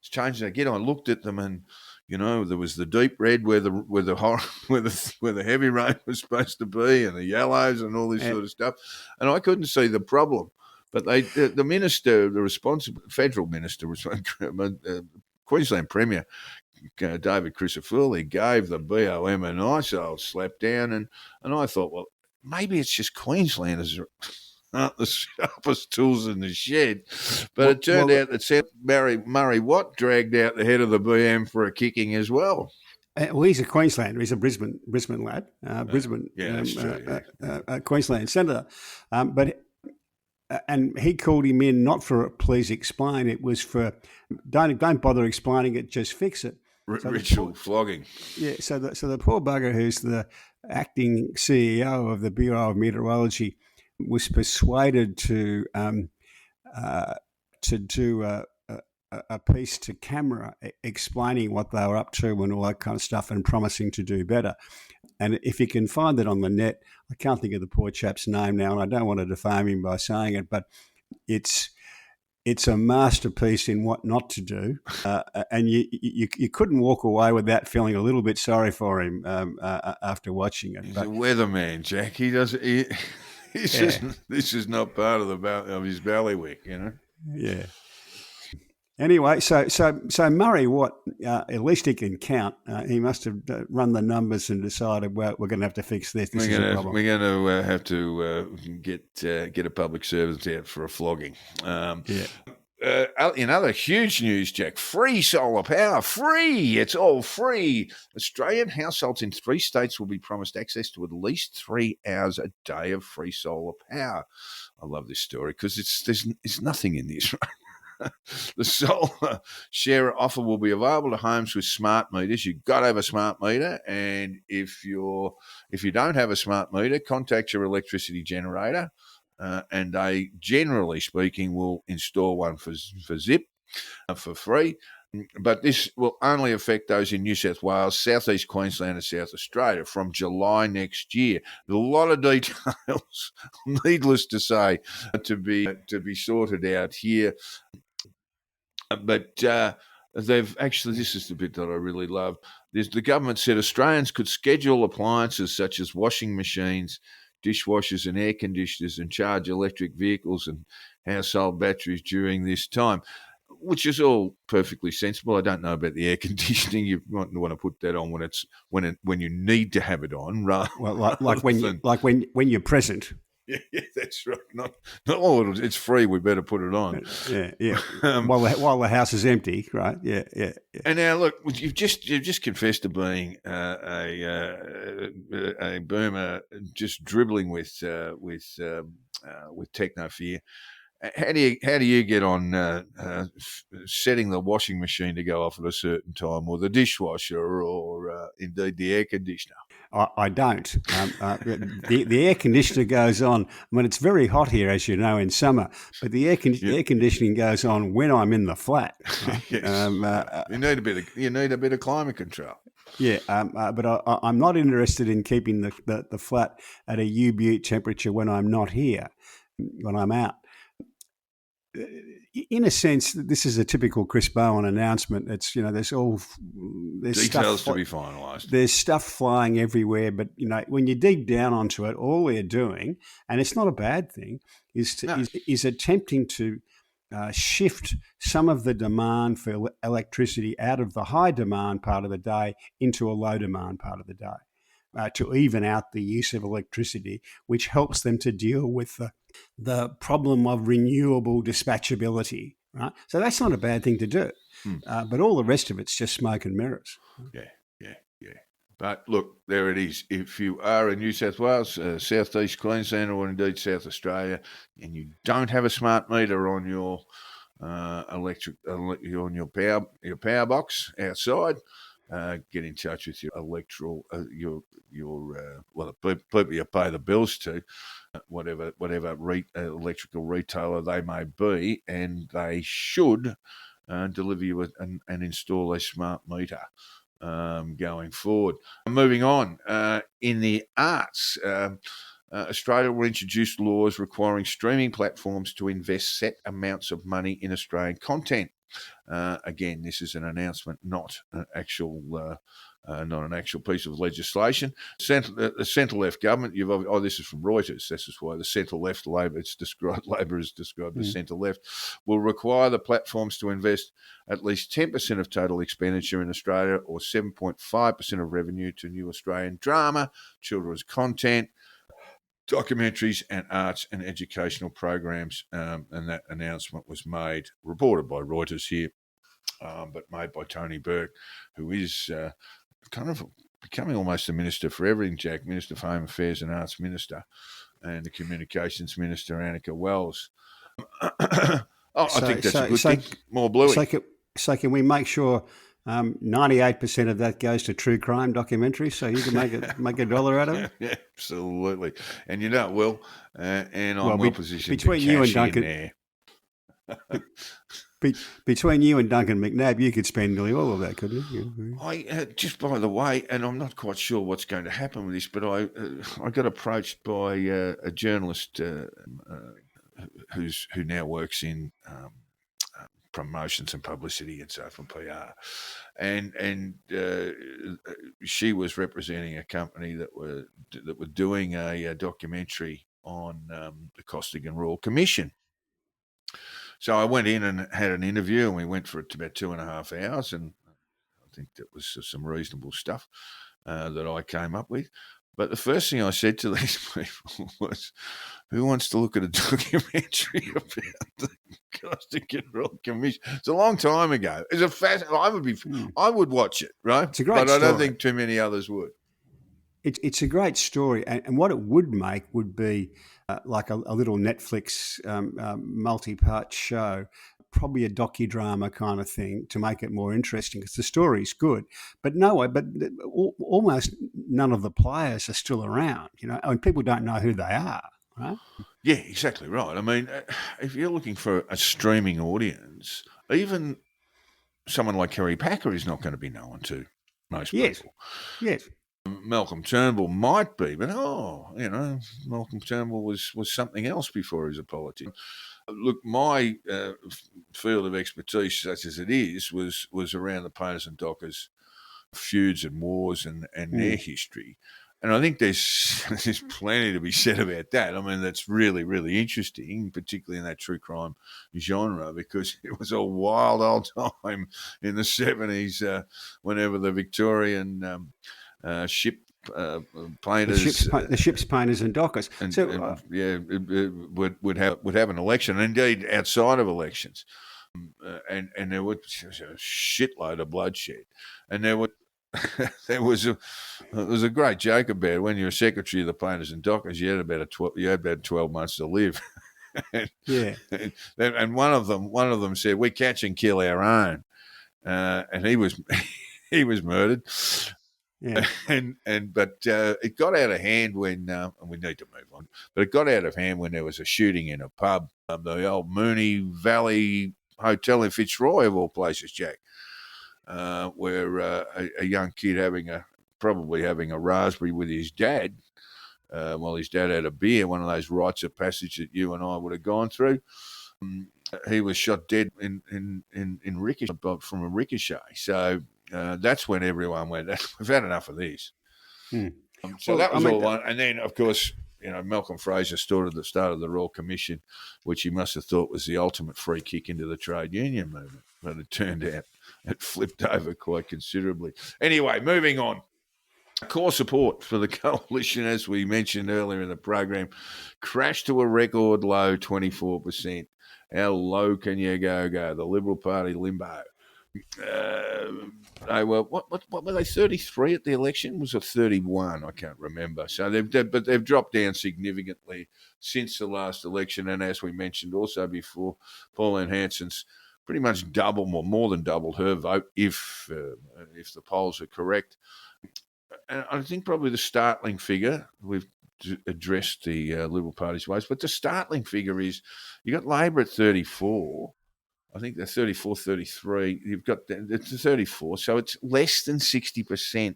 has changed again. I looked at them, and there was the deep red where the heavy rain was supposed to be, and the yellows and all this sort of stuff, and I couldn't see the problem. But the minister, the responsible federal minister, Queensland Premier David Crisafulli, gave the BOM a nice old slap down, and I thought, well, maybe it's just Queenslanders aren't the sharpest tools in the shed. But it turned out that Murray Watt dragged out the head of the BM for a kicking as well. Well, he's a Queenslander. He's a Brisbane lad. Queensland senator. And he called him in not for please explain. It was for don't bother explaining it, just fix it. Ritual flogging. Yeah. So the poor bugger who's the acting CEO of the Bureau of Meteorology was persuaded to do a piece to camera explaining what they were up to and all that kind of stuff, and promising to do better. And if you can find it on the net, I can't think of the poor chap's name now, and I don't want to defame him by saying it, but it's a masterpiece in what not to do, and you couldn't walk away without feeling a little bit sorry for him after watching it. He's a weatherman, Jack. He does. This is not part of his bailiwick, Yeah. Anyway, so Murray Watt, at least he can count. He must have run the numbers and decided, well, we're going to have to fix this. We're going to have to get a public servant out for a flogging. in other huge news, Jack, free solar power, free. It's all free. Australian households in 3 states will be promised access to at least 3 hours a day of free solar power. I love this story because there's nothing in this, right? The solar share offer will be available to homes with smart meters. You've got to have a smart meter, and if you don't have a smart meter, contact your electricity generator. And they, generally speaking, will install one for zip for free. But this will only affect those in New South Wales, Southeast Queensland and South Australia from July next year. There's a lot of details, needless to say, to be sorted out here. But they've actually, this is the bit that I really love. The government said Australians could schedule appliances such as washing machines, dishwashers and air conditioners and charge electric vehicles and household batteries during this time, which is all perfectly sensible. I don't know about the air conditioning. You might want to put that on when you need to have it on, rather. Well, like when you're present. Yeah, that's right. Not it's free. We better put it on. Yeah. While the house is empty, right? Yeah. And now look, you've just confessed to being a boomer, just dribbling with techno fear. How do you get on setting the washing machine to go off at a certain time, or the dishwasher, or indeed the air conditioner? I don't. The air conditioner goes on. I mean, it's very hot here, as you know, in summer. But the air conditioning goes on when I'm in the flat. Right? Yes. You need a bit of climate control. Yeah, but I'm not interested in keeping the flat at a U-Butte temperature when I'm not here, when I'm out. In a sense, this is a typical Chris Bowen announcement. It's, there's details to be finalised. There's stuff flying everywhere, but when you dig down onto it, all they're doing, and it's not a bad thing, is attempting to shift some of the demand for electricity out of the high demand part of the day into a low demand part of the day, to even out the use of electricity, which helps them to deal with the problem of renewable dispatchability, right? So that's not a bad thing to do. But all the rest of it's just smoke and mirrors. Yeah. But look, there it is. If you are in New South Wales, Southeast Queensland, or indeed South Australia, and you don't have a smart meter on your on your power box outside, get in touch with your electoral, the people you pay the bills to, whatever electrical retailer they may be, and they should deliver you and install a smart meter going forward. Moving on, in the arts, Australia will introduce laws requiring streaming platforms to invest set amounts of money in Australian content. Again, this is an announcement, not an actual piece of legislation. The centre-left government. This is from Reuters. This is why the centre-left Labor. Labor is described as centre-left. Will require the platforms to invest at least 10% of total expenditure in Australia, or 7.5% of revenue, to new Australian drama, children's content, documentaries, and arts and educational programs. And that announcement was reported by Reuters here, but made by Tony Burke, who is kind of becoming almost a minister for everything, Jack. Minister for Home Affairs and Arts Minister, and the Communications Minister, Annika Wells. I think that's a good thing. More bluey. So can we make sure 98% of that goes to true crime documentaries, so you can make $1 out of it? Yeah, absolutely. And it will. And I'm well positioned between you and Duncan. There. Between you and Duncan McNabb, you could spend nearly all of that, couldn't you? Just by the way, and I'm not quite sure what's going to happen with this, but I got approached by a journalist who now works in promotions and publicity and so from PR, and she was representing a company that were doing a documentary on the Costigan Royal Commission. So I went in and had an interview, and we went for about 2.5 hours, and I think that was some reasonable stuff that I came up with. But the first thing I said to these people was, who wants to look at a documentary about the Costa Royal Commission? It's a long time ago. It's a I would watch it, right? It's a great but I don't story. think too many others would. It's a great story, and what it would make would be like a little Netflix multi-part show, probably a docudrama kind of thing to make it more interesting, because the story's good. But almost none of the players are still around, and people don't know who they are, right? Yeah, exactly right. I mean, if you're looking for a streaming audience, even someone like Kerry Packer is not going to be known to most people. Yes. Malcolm Turnbull might be, but Malcolm Turnbull was something else before he was a politician. Look, my field of expertise, such as it is, was around the Patterson Dockers feuds and wars and their history. And I think there's plenty to be said about that. I mean, that's really, really interesting, particularly in that true crime genre, because it was a wild old time in the 70s whenever the Victorian ship painters, the ship's painters and dockers, would have an election, and indeed outside of elections, and there was a shitload of bloodshed, and there was a great joke about it. When you're a secretary of the painters and dockers, you had about 12 months to live. And one of them said, "We catch and kill our own," and he was murdered. Yeah, but it got out of hand when and we need to move on. But it got out of hand when there was a shooting in a pub, the old Mooney Valley Hotel in Fitzroy, of all places, Jack, where a young kid probably having a raspberry with his dad, while his dad had a beer, one of those rites of passage that you and I would have gone through. He was shot dead in ricochet from a ricochet. So. That's when everyone went, we've had enough of this. That was all one. And then, of course, Malcolm Fraser stood at the start of the Royal Commission, which he must have thought was the ultimate free kick into the trade union movement. But it turned out it flipped over quite considerably. Anyway, moving on. Core support for the coalition, as we mentioned earlier in the program, crashed to a record low 24%. How low can you go? The Liberal Party limbo. They were what were they, 33 at the election? Was it 31? I can't remember. So they've dropped down significantly since the last election, and as we mentioned also before, Pauline Hanson's pretty much more than doubled her vote if the polls are correct. And I think probably the startling figure, we've addressed the Liberal Party's ways, but the startling figure is you got Labor at 34. I think they're 34, 33. You've got it's 34, so it's less than 60%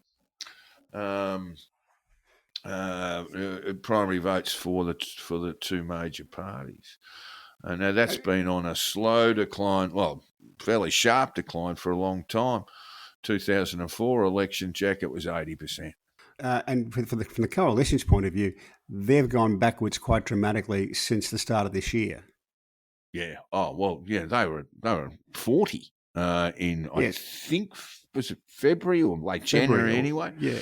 primary votes for the two major parties. Now that's been on a slow decline, fairly sharp decline for a long time. 2004 election, Jack, it was 80%. And from the coalition's point of view, they've gone backwards quite dramatically since the start of this year. Yeah. Oh well. Yeah. They were 40 in I think was it February or late January anyway. Yeah.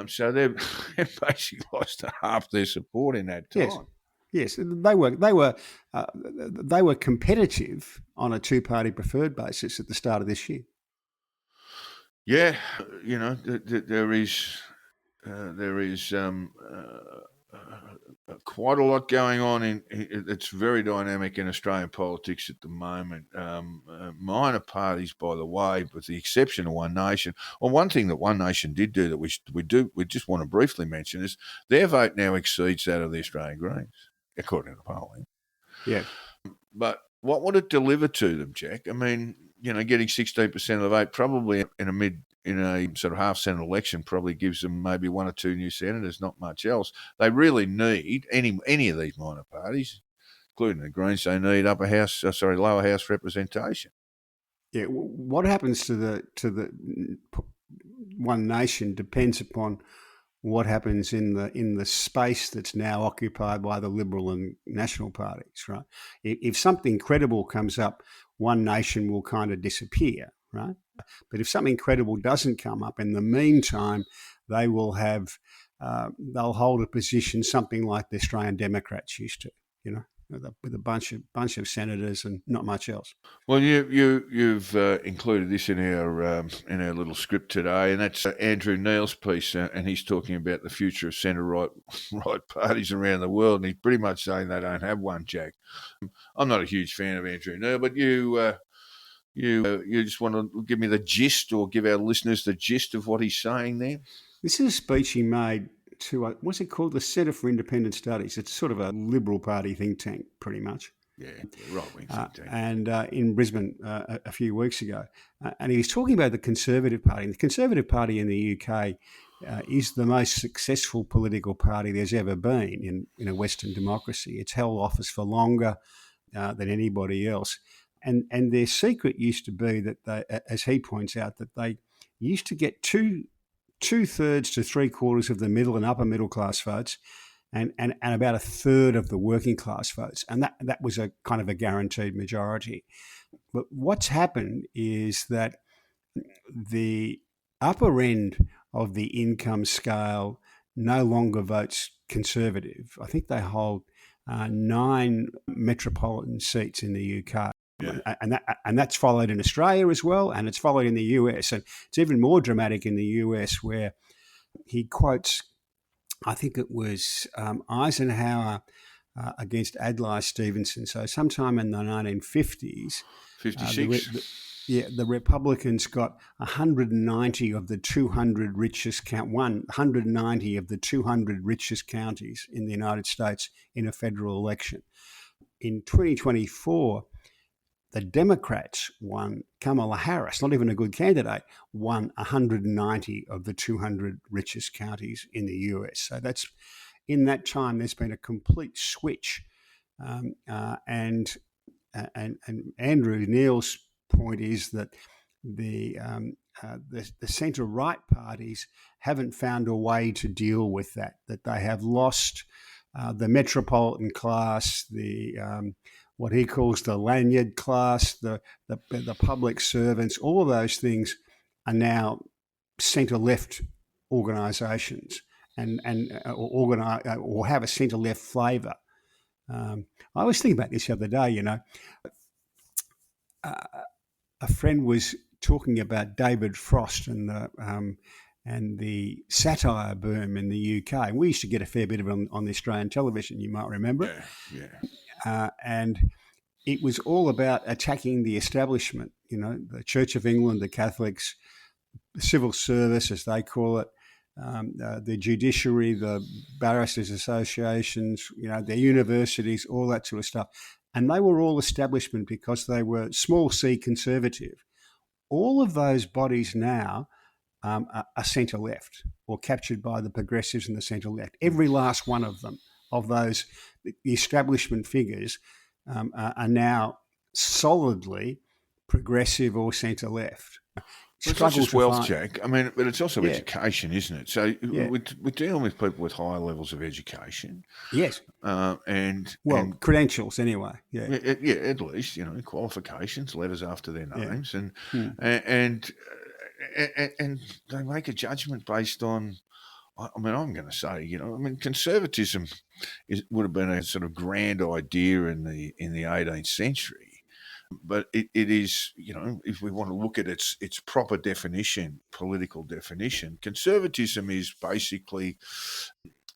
So they've basically lost half their support in that time. Yes. They were competitive on a two-party preferred basis at the start of this year. Yeah. There is quite a lot going on. It's very dynamic in Australian politics at the moment. Minor parties, by the way, with the exception of One Nation. Well, one thing that One Nation did do that we just want to briefly mention is their vote now exceeds that of the Australian Greens, according to the polling. Yeah. But what would it deliver to them, Jack? I mean, getting 16% of the vote probably in a sort of half-Senate election probably gives them maybe one or two new senators, not much else. They really need any of these minor parties, including the Greens. They need lower house representation. Yeah, what happens to the One Nation depends upon what happens in the space that's now occupied by the Liberal and National parties, right? If something credible comes up, One Nation will kind of disappear, right? But if something credible doesn't come up, in the meantime, they will have they'll hold a position something like the Australian Democrats used to, with a bunch of senators and not much else. Well, you've included this in our little script today, and that's Andrew Neil's piece, and he's talking about the future of centre-right parties around the world, and he's pretty much saying they don't have one, Jack. I'm not a huge fan of Andrew Neil, but you just want to give me the gist, or give our listeners the gist of what he's saying there? This is a speech he made to, what's it called? The Centre for Independent Studies. It's sort of a Liberal Party think tank, pretty much. Yeah, right-wing think tank. And in Brisbane a few weeks ago. And he was talking about the Conservative Party. And the Conservative Party in the UK is the most successful political party there's ever been in a Western democracy. It's held office for longer than anybody else. And their secret used to be that they, as he points out, that they used to get two-thirds to three-quarters of the middle and upper middle class votes, and about a third of the working class votes, and that was a kind of a guaranteed majority. But what's happened is that the upper end of the income scale no longer votes Conservative. I think they hold 9 metropolitan seats in the UK. Yeah. And that's followed in Australia as well, and it's followed in the US. And it's even more dramatic in the US, where he quotes, I think it was Eisenhower against Adlai Stevenson. So sometime in the 1950s, 56. The Republicans got 190 of the 200 richest 190 of the 200 richest counties in the United States in a federal election. In 2024. The Democrats won. Kamala Harris, not even a good candidate, won 190 of the 200 richest counties in the US. So that's, in that time, there's been a complete switch. And Andrew Neil's point is that the centre-right parties haven't found a way to deal with that they have lost the metropolitan class, what he calls the lanyard class, the public servants. All of those things are now centre-left organisations or have a centre-left flavour. I was thinking about this the other day. A friend was talking about David Frost and the satire boom in the UK. And we used to get a fair bit of it on the Australian television, you might remember it. Yeah. And it was all about attacking the establishment, the Church of England, the Catholics, the civil service, as they call it, the judiciary, the barristers' associations, their universities, all that sort of stuff. And they were all establishment because they were small c conservative. All of those bodies now are centre-left or captured by the progressives and the centre-left. Every last one of them, of those, the establishment figures are now solidly progressive or centre-left. It's not just wealth, Jack. I mean, but it's also education, isn't it? So we're dealing with people with high levels of education. Yes. And credentials anyway. Yeah. At least, qualifications, letters after their names, and they make a judgment based on. I mean, I'm going to say, conservatism would have been a sort of grand idea in the 18th century. But it is, if we want to look at its proper definition, political definition, conservatism is basically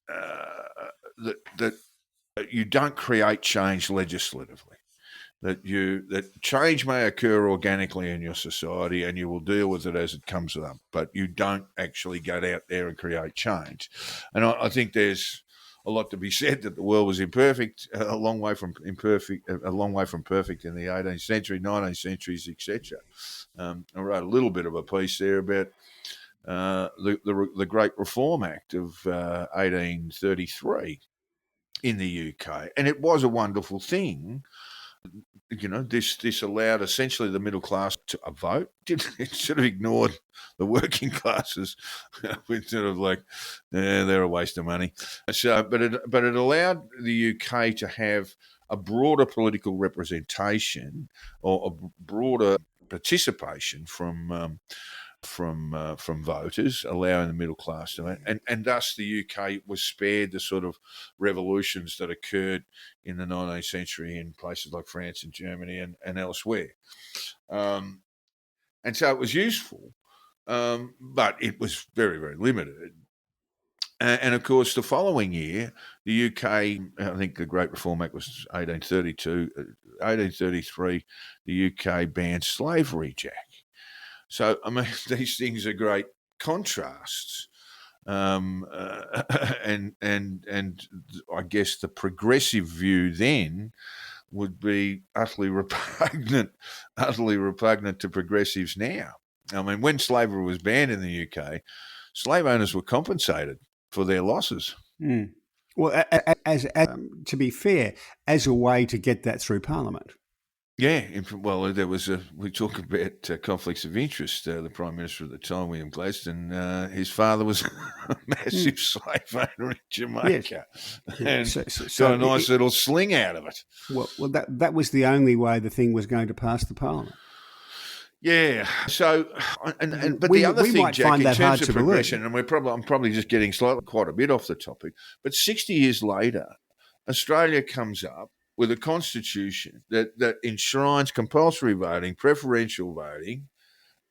that you don't create change legislatively. That change may occur organically in your society and you will deal with it as it comes up, but you don't actually get out there and create change. And I think there's a lot to be said that the world was imperfect, a long way from perfect in the 18th century, 19th centuries, etc. I wrote a little bit of a piece there about the Great Reform Act of 1833 in the UK, and it was a wonderful thing. This allowed essentially the middle class to vote. It sort of ignored the working classes. It's sort of like, they're a waste of money. So, but it allowed the UK to have a broader political representation or a broader participation from from voters, allowing the middle class to, and thus the UK was spared the sort of revolutions that occurred in the 19th century in places like France and Germany and elsewhere. And so it was useful, but it was very, very limited. And of course, the following year, the UK, I think the Great Reform Act was 1832, 1833, the UK banned slavery, Jack. So, I mean, these things are great contrasts. And I guess the progressive view then would be utterly repugnant to progressives now. I mean, when slavery was banned in the UK, slave owners were compensated for their losses. Mm. Well, as to be fair, as a way to get that through Parliament. Yeah, well, there was we talk about conflicts of interest. The Prime Minister at the time, William Gladstone, his father was a massive slave owner in Jamaica, yes. and got a nice little sling out of it. Well, that was the only way the thing was going to pass the Parliament. Yeah. So, but the other thing, Jack, in terms of progression, and I'm probably just getting quite a bit off the topic, but 60 years later, Australia comes up with a constitution that enshrines compulsory voting, preferential voting,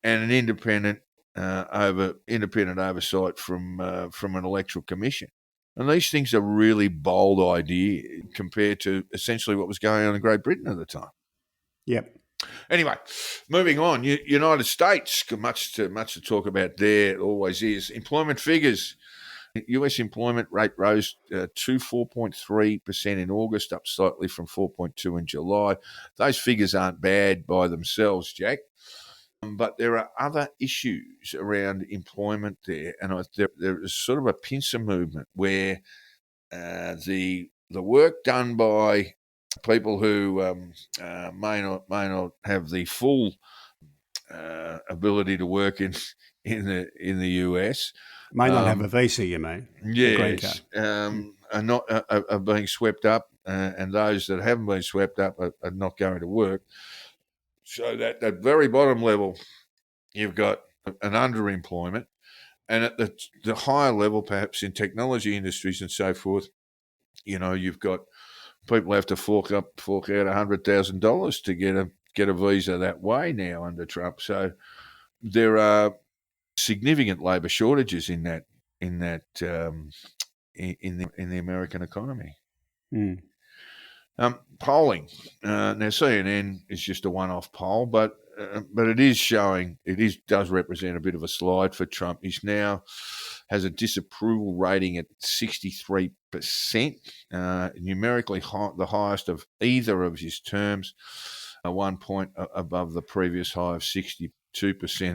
and an independent oversight from an electoral commission. And these things are really bold ideas compared to essentially what was going on in Great Britain at the time. Yep. Anyway, moving on. United States, much to talk about there. It always is. Employment figures. US employment rate rose to 4.3% in August, up slightly from 4.2% in July. Those figures aren't bad by themselves, Jack. But there are other issues around employment there, and there is sort of a pincer movement where the work done by people who may not have the full ability to work in the US may not have a visa, you mean? Yes, are being swept up, and those that haven't been swept up are not going to work. So that very bottom level, you've got an underemployment, and at the higher level, perhaps in technology industries and so forth, you've got people have to fork out $100,000 to get a visa that way now under Trump. So there are significant labour shortages in the American economy. Mm. Polling. Now CNN is just a one-off poll, but it is showing does represent a bit of a slide for Trump. He's now has a disapproval rating at 63%, numerically the highest of either of his terms, 1 point above the previous high of 62%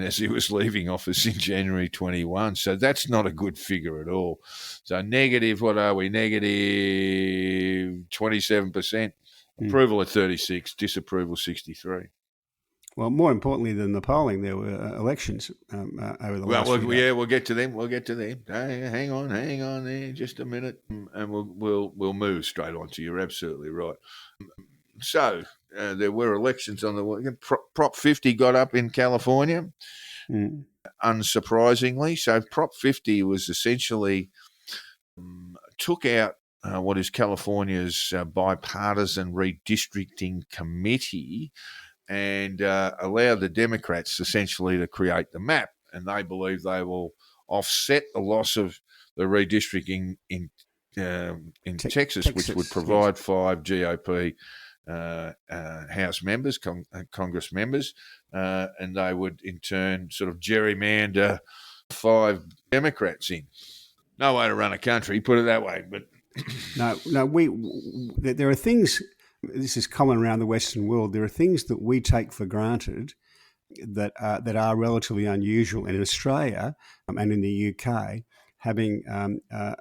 as he was leaving office in January 21. So that's not a good figure at all. So negative, what are we? Negative 27%. Approval at 36, disapproval 63. Well, more importantly than the polling, there were elections over the last few days. Yeah, we'll get to them. Hang on there just a minute, and we'll move straight on to you. You're absolutely right. So there were elections on the Prop 50 got up in California, unsurprisingly. So Prop 50 was essentially took out what is California's bipartisan redistricting committee and allowed the Democrats essentially to create the map. And they believe they will offset the loss of the redistricting in Texas, which would provide 5 GOP House members, Congress members, and they would in turn sort of gerrymander 5 Democrats in. No way to run a country, put it that way. But no, there are things. This is common around the Western world. There are things that we take for granted that are relatively unusual in Australia and in the UK. Having a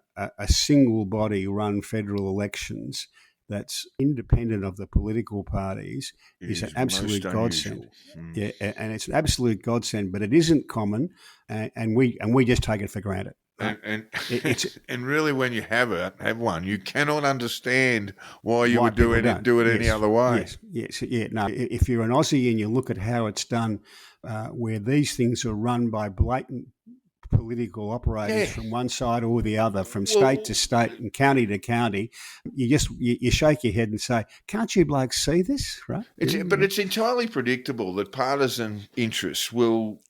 single body run federal elections that's independent of the political parties is an absolute godsend. Yeah, and it's an absolute godsend. But it isn't common, and we just take it for granted. Right? And and really, when you have one, you cannot understand why you Why would do people it don't. any other way. Yes. Yeah. No. If you're an Aussie and you look at how it's done, where these things are run by blatant political operators from one side or the other, from state to state and county to county, you shake your head and say, "Can't you blokes see this?" Right? But it's entirely predictable that partisan interests will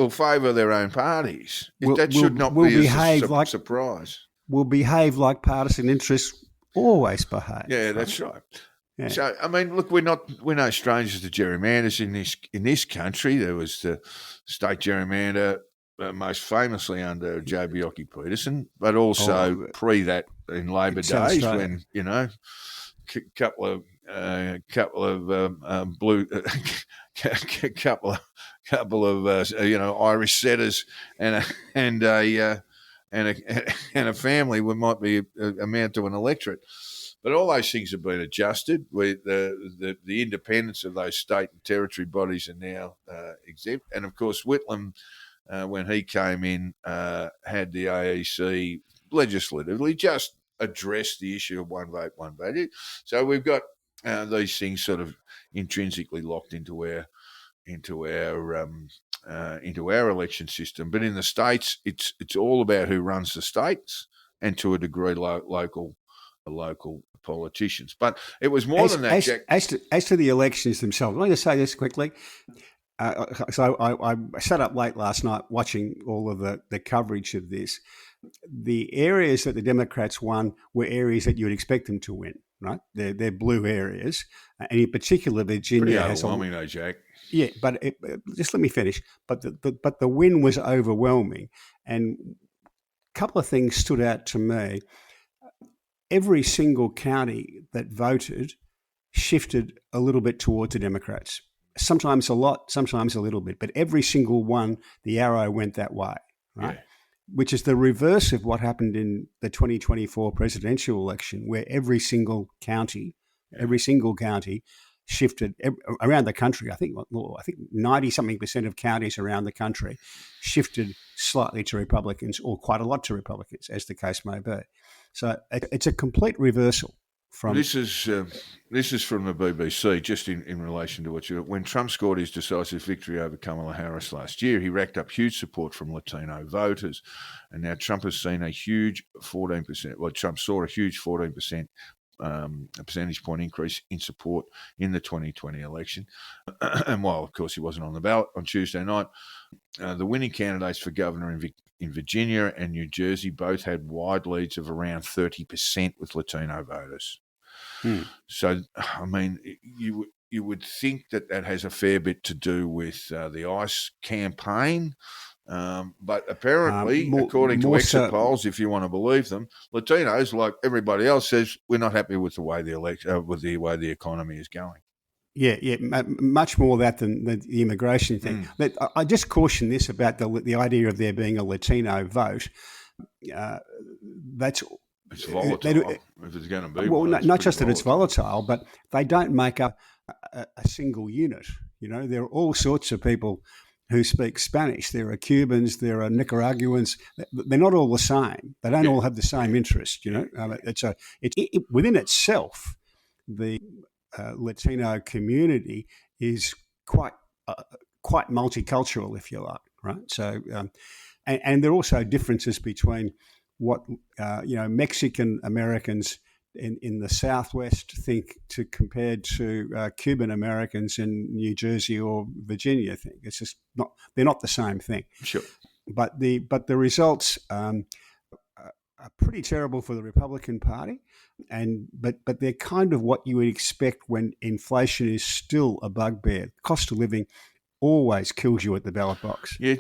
favour their own parties. That should not be a surprise. Will behave like partisan interests always behave. Yeah, that's right. Yeah. So, I mean, look, we're no strangers to gerrymanders in this country. There was the state gerrymander, most famously under Joe Bjelke-Petersen, but also pre that in Labor days when couple of Irish setters and a family might be amount to an electorate. But all those things have been adjusted. The independence of those state and territory bodies are now exempt. And, of course, Whitlam, when he came in, had the AEC legislatively just address the issue of one vote, one value. So we've got these things sort of intrinsically locked into our election system. But in the states, it's all about who runs the states and to a degree local politicians. But it was more than that, Jack. As to the elections themselves, let me just say this quickly. So I sat up late last night watching all of the coverage of this. The areas that the Democrats won were areas that you would expect them to win, right? They're blue areas, and in particular, Virginia Pretty has overwhelming, though, Jack. Yeah, but just let me finish. But the win was overwhelming, and a couple of things stood out to me. Every single county that voted shifted a little bit towards the Democrats. Sometimes a lot, sometimes a little bit, but every single one, the arrow went that way, right? Yeah. Which is the reverse of what happened in the 2024 presidential election, where every single county shifted around the country. I think 90-something% of counties around the country shifted slightly to Republicans, or quite a lot to Republicans, as the case may be. So it's a complete reversal. This is from the BBC, just in relation to when Trump scored his decisive victory over Kamala Harris last year, he racked up huge support from Latino voters, and now Trump has seen a huge 14%. Well, Trump saw a huge 14%. A percentage point increase in support in the 2020 election. And while, of course, he wasn't on the ballot on Tuesday night, the winning candidates for governor in Virginia and New Jersey both had wide leads of around 30% with Latino voters. So, I mean, you would think that has a fair bit to do with the ICE campaign. But apparently, according to exit polls, if you want to believe them, Latinos, like everybody else, says we're not happy with the way the economy is going. Yeah, much more that than the immigration thing. But I just caution this about the idea of there being a Latino vote. It's volatile. If it's going to be, well, not just that it's volatile, but they don't make up a single unit. You know, there are all sorts of people who speak Spanish. There are Cubans, there are Nicaraguans. They're not all the same. They don't all have the same interest. You know, within itself, the Latino community is quite multicultural, if you like, right? So, and there are also differences between what Mexican Americans in the Southwest think compared to Cuban Americans in New Jersey or Virginia think. It's just they're not the same thing. Sure. But the results are pretty terrible for the Republican Party, but they're kind of what you would expect when inflation is still a bugbear. Cost of living always kills you at the ballot box. Yeah,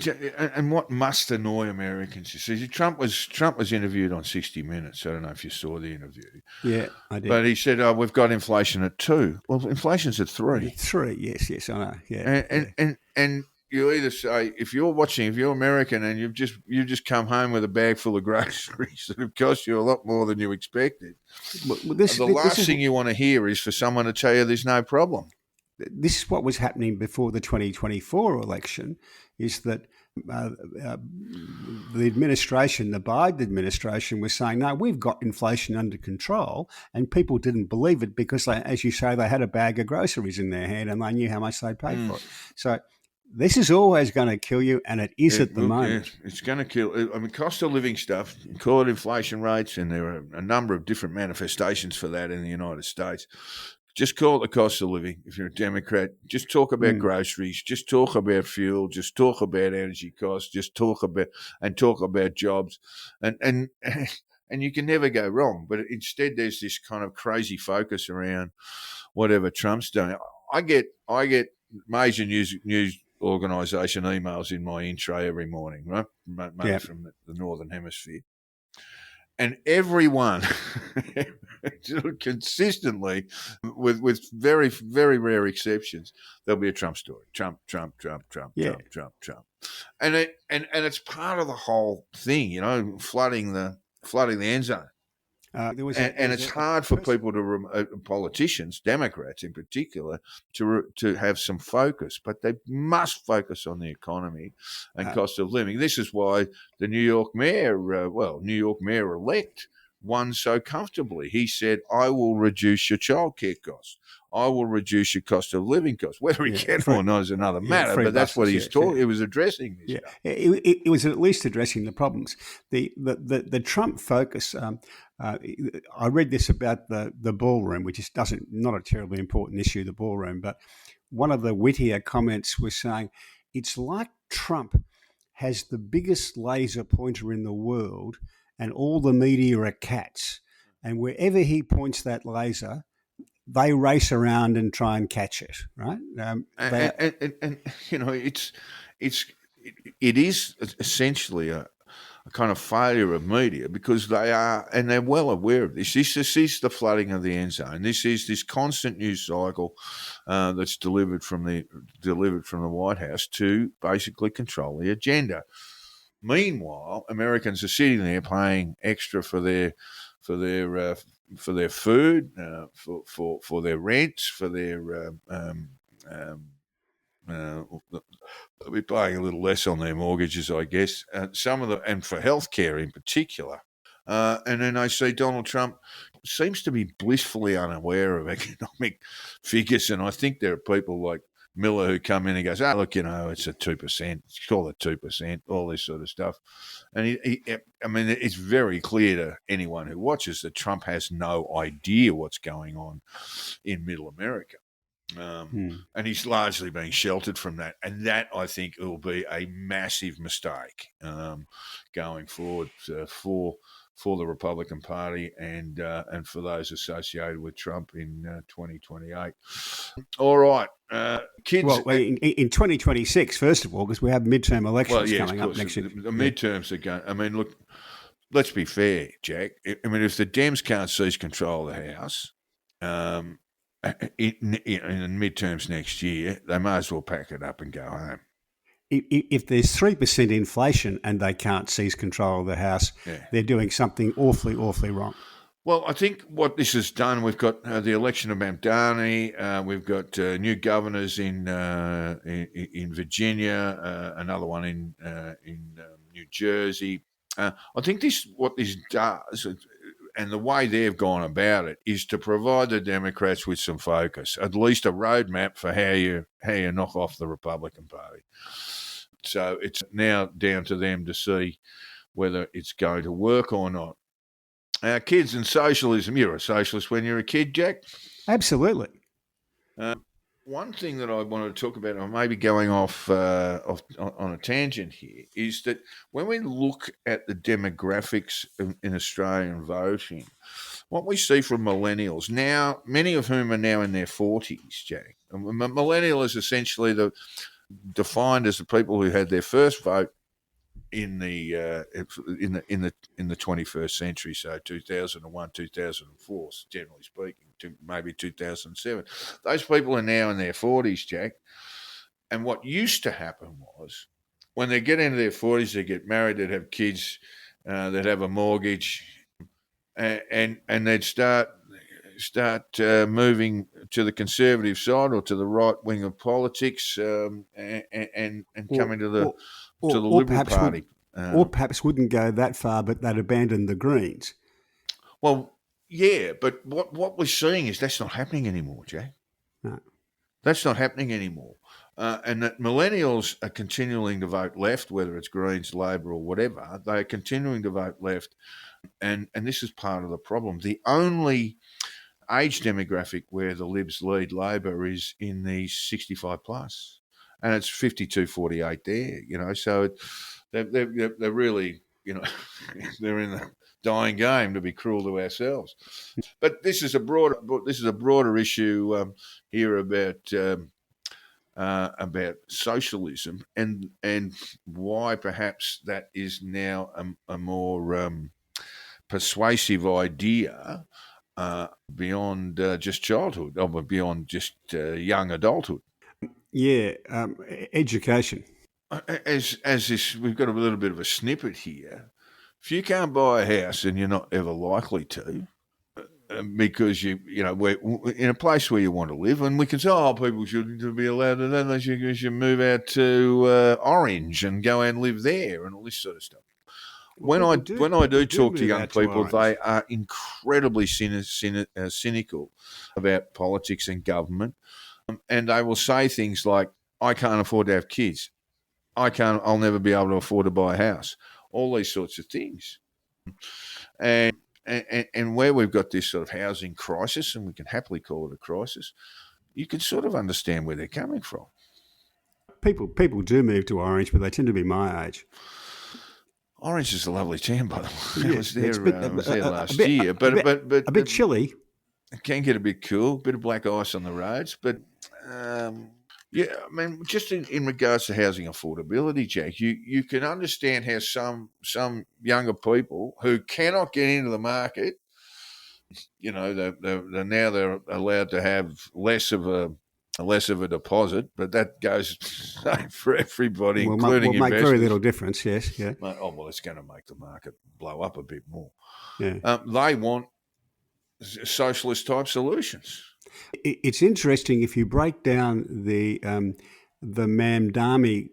and what must annoy Americans, you see, Trump was interviewed on 60 Minutes. I don't know if you saw the interview. Yeah, I did. But he said, we've got inflation at 2. Well, inflation's at 3. 3, yes, I know. Yeah. And you either say, if you're American and you've just come home with a bag full of groceries that have cost you a lot more than you expected, the last thing you want to hear is for someone to tell you there's no problem. This is what was happening before the 2024 election, is that the administration, the Biden administration, was saying, no, we've got inflation under control, and people didn't believe it because, they, as you say, they had a bag of groceries in their hand and they knew how much they paid for it. So this is always going to kill you, and it is at the moment. Yeah, it's going to kill. I mean, cost of living stuff, call it inflation rates, and there are a number of different manifestations for that in the United States. Just call it the cost of living. If you're a Democrat, just talk about groceries, just talk about fuel, just talk about energy costs, just talk about jobs, and you can never go wrong. But instead, there's this kind of crazy focus around whatever Trump's doing. I get major news organisation emails in my intro every morning, right? Mainly from the Northern Hemisphere. And everyone consistently, with very, very rare exceptions, there'll be a Trump story. Trump. And it's part of the whole thing, you know, flooding the end zone. It's hard for people politicians, Democrats in particular, to have some focus, but they must focus on the economy and cost of living. This is why the New York mayor-elect won so comfortably. He said, I will reduce your childcare costs. I will reduce your cost of living costs. Whether he can or not is another matter, but that's what he's talking. He was addressing this stuff. It was at least addressing the problems. The Trump focus. I read this about the ballroom, which is not a terribly important issue, the ballroom, but one of the wittier comments was saying it's like Trump has the biggest laser pointer in the world, and all the media are cats, and wherever he points that laser, they race around and try and catch it, right? And you know, it is essentially a kind of failure of media, because they're well aware of this. This is the flooding of the end zone. This is this constant news cycle that's delivered from the White House to basically control the agenda. Meanwhile, Americans are sitting there paying extra for their food, for their rents, for their they'll be paying a little less on their mortgages, I guess. Some of them, and for healthcare in particular. And then I see Donald Trump seems to be blissfully unaware of economic figures, and I think there are people like Miller who come in and goes, look, you know, it's a 2%, call it 2%, all this sort of stuff. And I mean, it's very clear to anyone who watches that Trump has no idea what's going on in Middle America. And he's largely being sheltered from that. And that, I think, will be a massive mistake going forward for the Republican Party and for those associated with Trump in 2028. All right, kids. Well, in 2026, first of all, because we have midterm elections coming up next year. The midterms are going. I mean, look, let's be fair, Jack. I mean, if the Dems can't seize control of the House in midterms next year, they might as well pack it up and go home. If there's 3% inflation and they can't seize control of the House, they're doing something awfully, awfully wrong. Well, I think what this has done, we've got the election of Mamdani, we've got new governors in Virginia, another one in New Jersey. I think what this does, and the way they've gone about it, is to provide the Democrats with some focus, at least a roadmap for how you knock off the Republican Party. So it's now down to them to see whether it's going to work or not. Kids and socialism. You're a socialist when you're a kid, Jack? Absolutely. One thing that I wanted to talk about, I may be going off on a tangent here, is that when we look at the demographics in Australian voting, what we see from millennials now, many of whom are now in their 40s, Jack. Millennial is essentially defined as the people who had their first vote in the 21st century, so 2001, 2004, generally speaking, to maybe 2007. Those people are now in their 40s, Jack. And what used to happen was, when they get into their 40s, they get married, they'd have kids, they'd have a mortgage, and they'd start moving to the conservative side or to the right wing of politics, and coming to the to the Liberal Party. Or perhaps wouldn't go that far, but they'd abandon the Greens. Well, yeah, but what we're seeing is that's not happening anymore, Jack. No. That's not happening anymore. And that millennials are continuing to vote left, whether it's Greens, Labor or whatever. They are continuing to vote left. And this is part of the problem. The only age demographic where the Libs lead Labor is in the 65 plus. And it's 52-48 there, so they're really, they're in the dying game, to be cruel to ourselves. But this is a broader issue here about socialism and why perhaps that is now a more persuasive idea beyond just childhood, or beyond just young adulthood. Yeah, education. As this, we've got a little bit of a snippet here. If you can't buy a house, and you're not ever likely to, because we're in a place where you want to live, and we can say, people shouldn't be allowed to, then they should move out to Orange and go and live there, and all this sort of stuff. When I do talk to young people, they are incredibly cynical about politics and government, and they will say things like, "I can't afford to have kids. I'll never be able to afford to buy a house." All these sorts of things, and where we've got this sort of housing crisis, and we can happily call it a crisis, you can sort of understand where they're coming from. People do move to Orange, but they tend to be my age. Orange is a lovely town, by the way. Yeah, I was there last year, but a bit chilly. It can get a bit cool, a bit of black ice on the roads, but yeah, I mean, just in regards to housing affordability, Jack, you can understand how some younger people who cannot get into the market, they're allowed to have less of a deposit, but that goes for everybody, including investors. Make very little difference. Yes, yeah. Well, it's going to make the market blow up a bit more. Yeah. They want socialist type solutions. It's interesting if you break down the Mamdani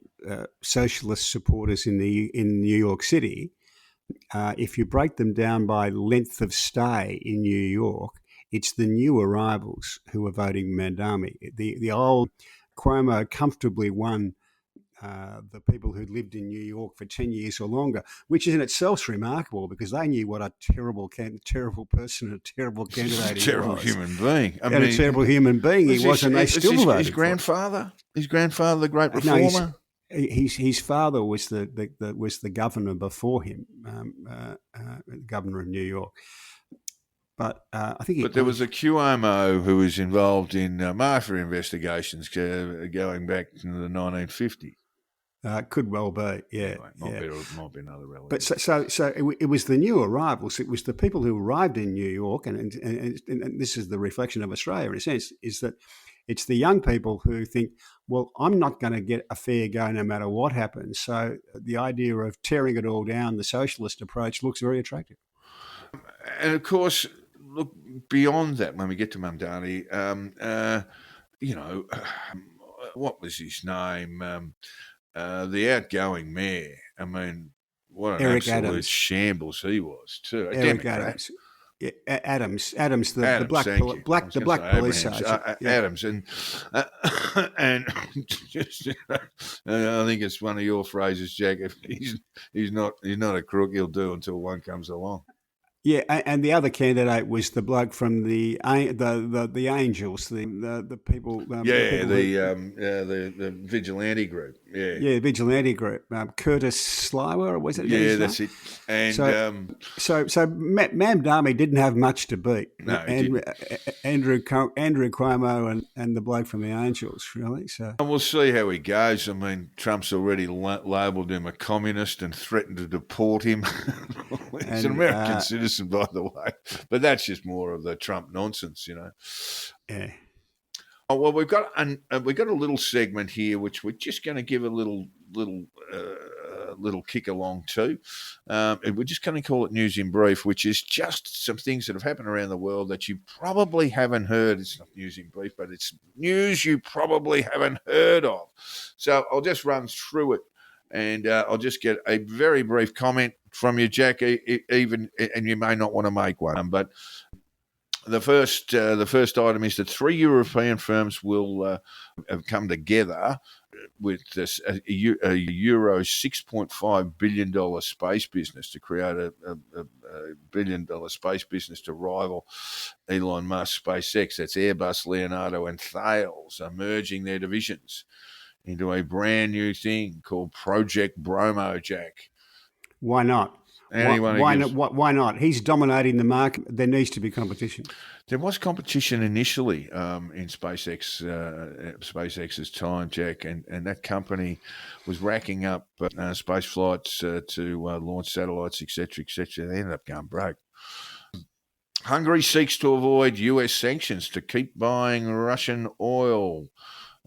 socialist supporters in New York City. If you break them down by length of stay in New York, it's the new arrivals who are voting Mamdani. The old Cuomo comfortably won the people who lived in New York for 10 years or longer, which is in itself remarkable because they knew what a terrible person, a terrible candidate he was. Terrible human being. A terrible human being he was, and they still voted. His grandfather, the great reformer. No, his father was the governor before him, governor of New York. But I think. There was a Cuomo who was involved in mafia investigations going back to the 1950s. Could well be, yeah. Anyway, might be another relative. But so it was the new arrivals. It was the people who arrived in New York, and this is the reflection of Australia in a sense, is that it's the young people who think, well, I'm not going to get a fair go no matter what happens. So the idea of tearing it all down, the socialist approach, looks very attractive. And of course, look beyond that when we get to Mamdani. What was his name? The outgoing mayor. I mean, what an Eric absolute Adams. shambles he was too. Eric Adams. Yeah, Adams, the black police sergeant. Adams, and just, I think it's one of your phrases, Jack. If he's not a crook, he'll do until one comes along. Yeah, and the other candidate was the bloke from the Angels, the people. The vigilante group. Yeah, vigilante group. Curtis Sliwer, was it? Yeah, that's it. And so Mamdani didn't have much to beat. No, he Andrew Cuomo and the bloke from the Angels, really. So and we'll see how he goes. I mean, Trump's already labelled him a communist and threatened to deport him. He's an American citizen, by the way, but that's just more of the Trump nonsense, Yeah. Oh, well, we've got a little segment here which we're just going to give a little kick along to. We're just going to call it News in Brief, which is just some things that have happened around the world that you probably haven't heard. It's not News in Brief, but it's news you probably haven't heard of. So I'll just run through it. And I'll just get a very brief comment from you, Jack, even, and you may not want to make one, but the first item is that 3 European firms will have come together with this, a Euro $6.5 billion space business to create a $1 billion space business to rival Elon Musk SpaceX. That's Airbus, Leonardo, and Thales are merging their divisions into a brand new thing called Project Bromo, Jack. Why not? Why not? He's dominating the market. There needs to be competition. There was competition initially in SpaceX's time, Jack, and that company was racking up space flights to launch satellites, etc., etc. They ended up going broke. Hungary seeks to avoid US sanctions to keep buying Russian oil.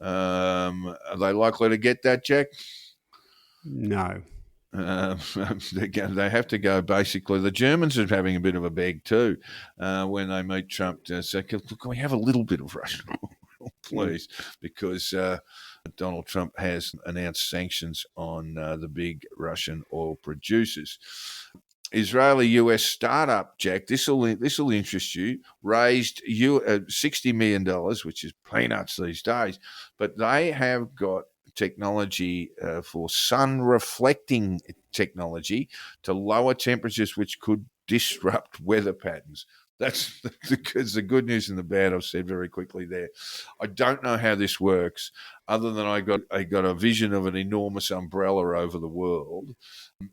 Are they likely to get that, Jack? No. They have to go, basically. The Germans are having a bit of a beg too when they meet Trump to say, can we have a little bit of Russian oil, please? Because Donald Trump has announced sanctions on the big Russian oil producers. Israeli-US startup, Jack, this will interest you, raised $60 million, which is peanuts these days, but they have got technology for sun reflecting technology to lower temperatures, which could disrupt weather patterns. That's the good news and the bad I've said very quickly there. I don't know how this works, other than I got a vision of an enormous umbrella over the world.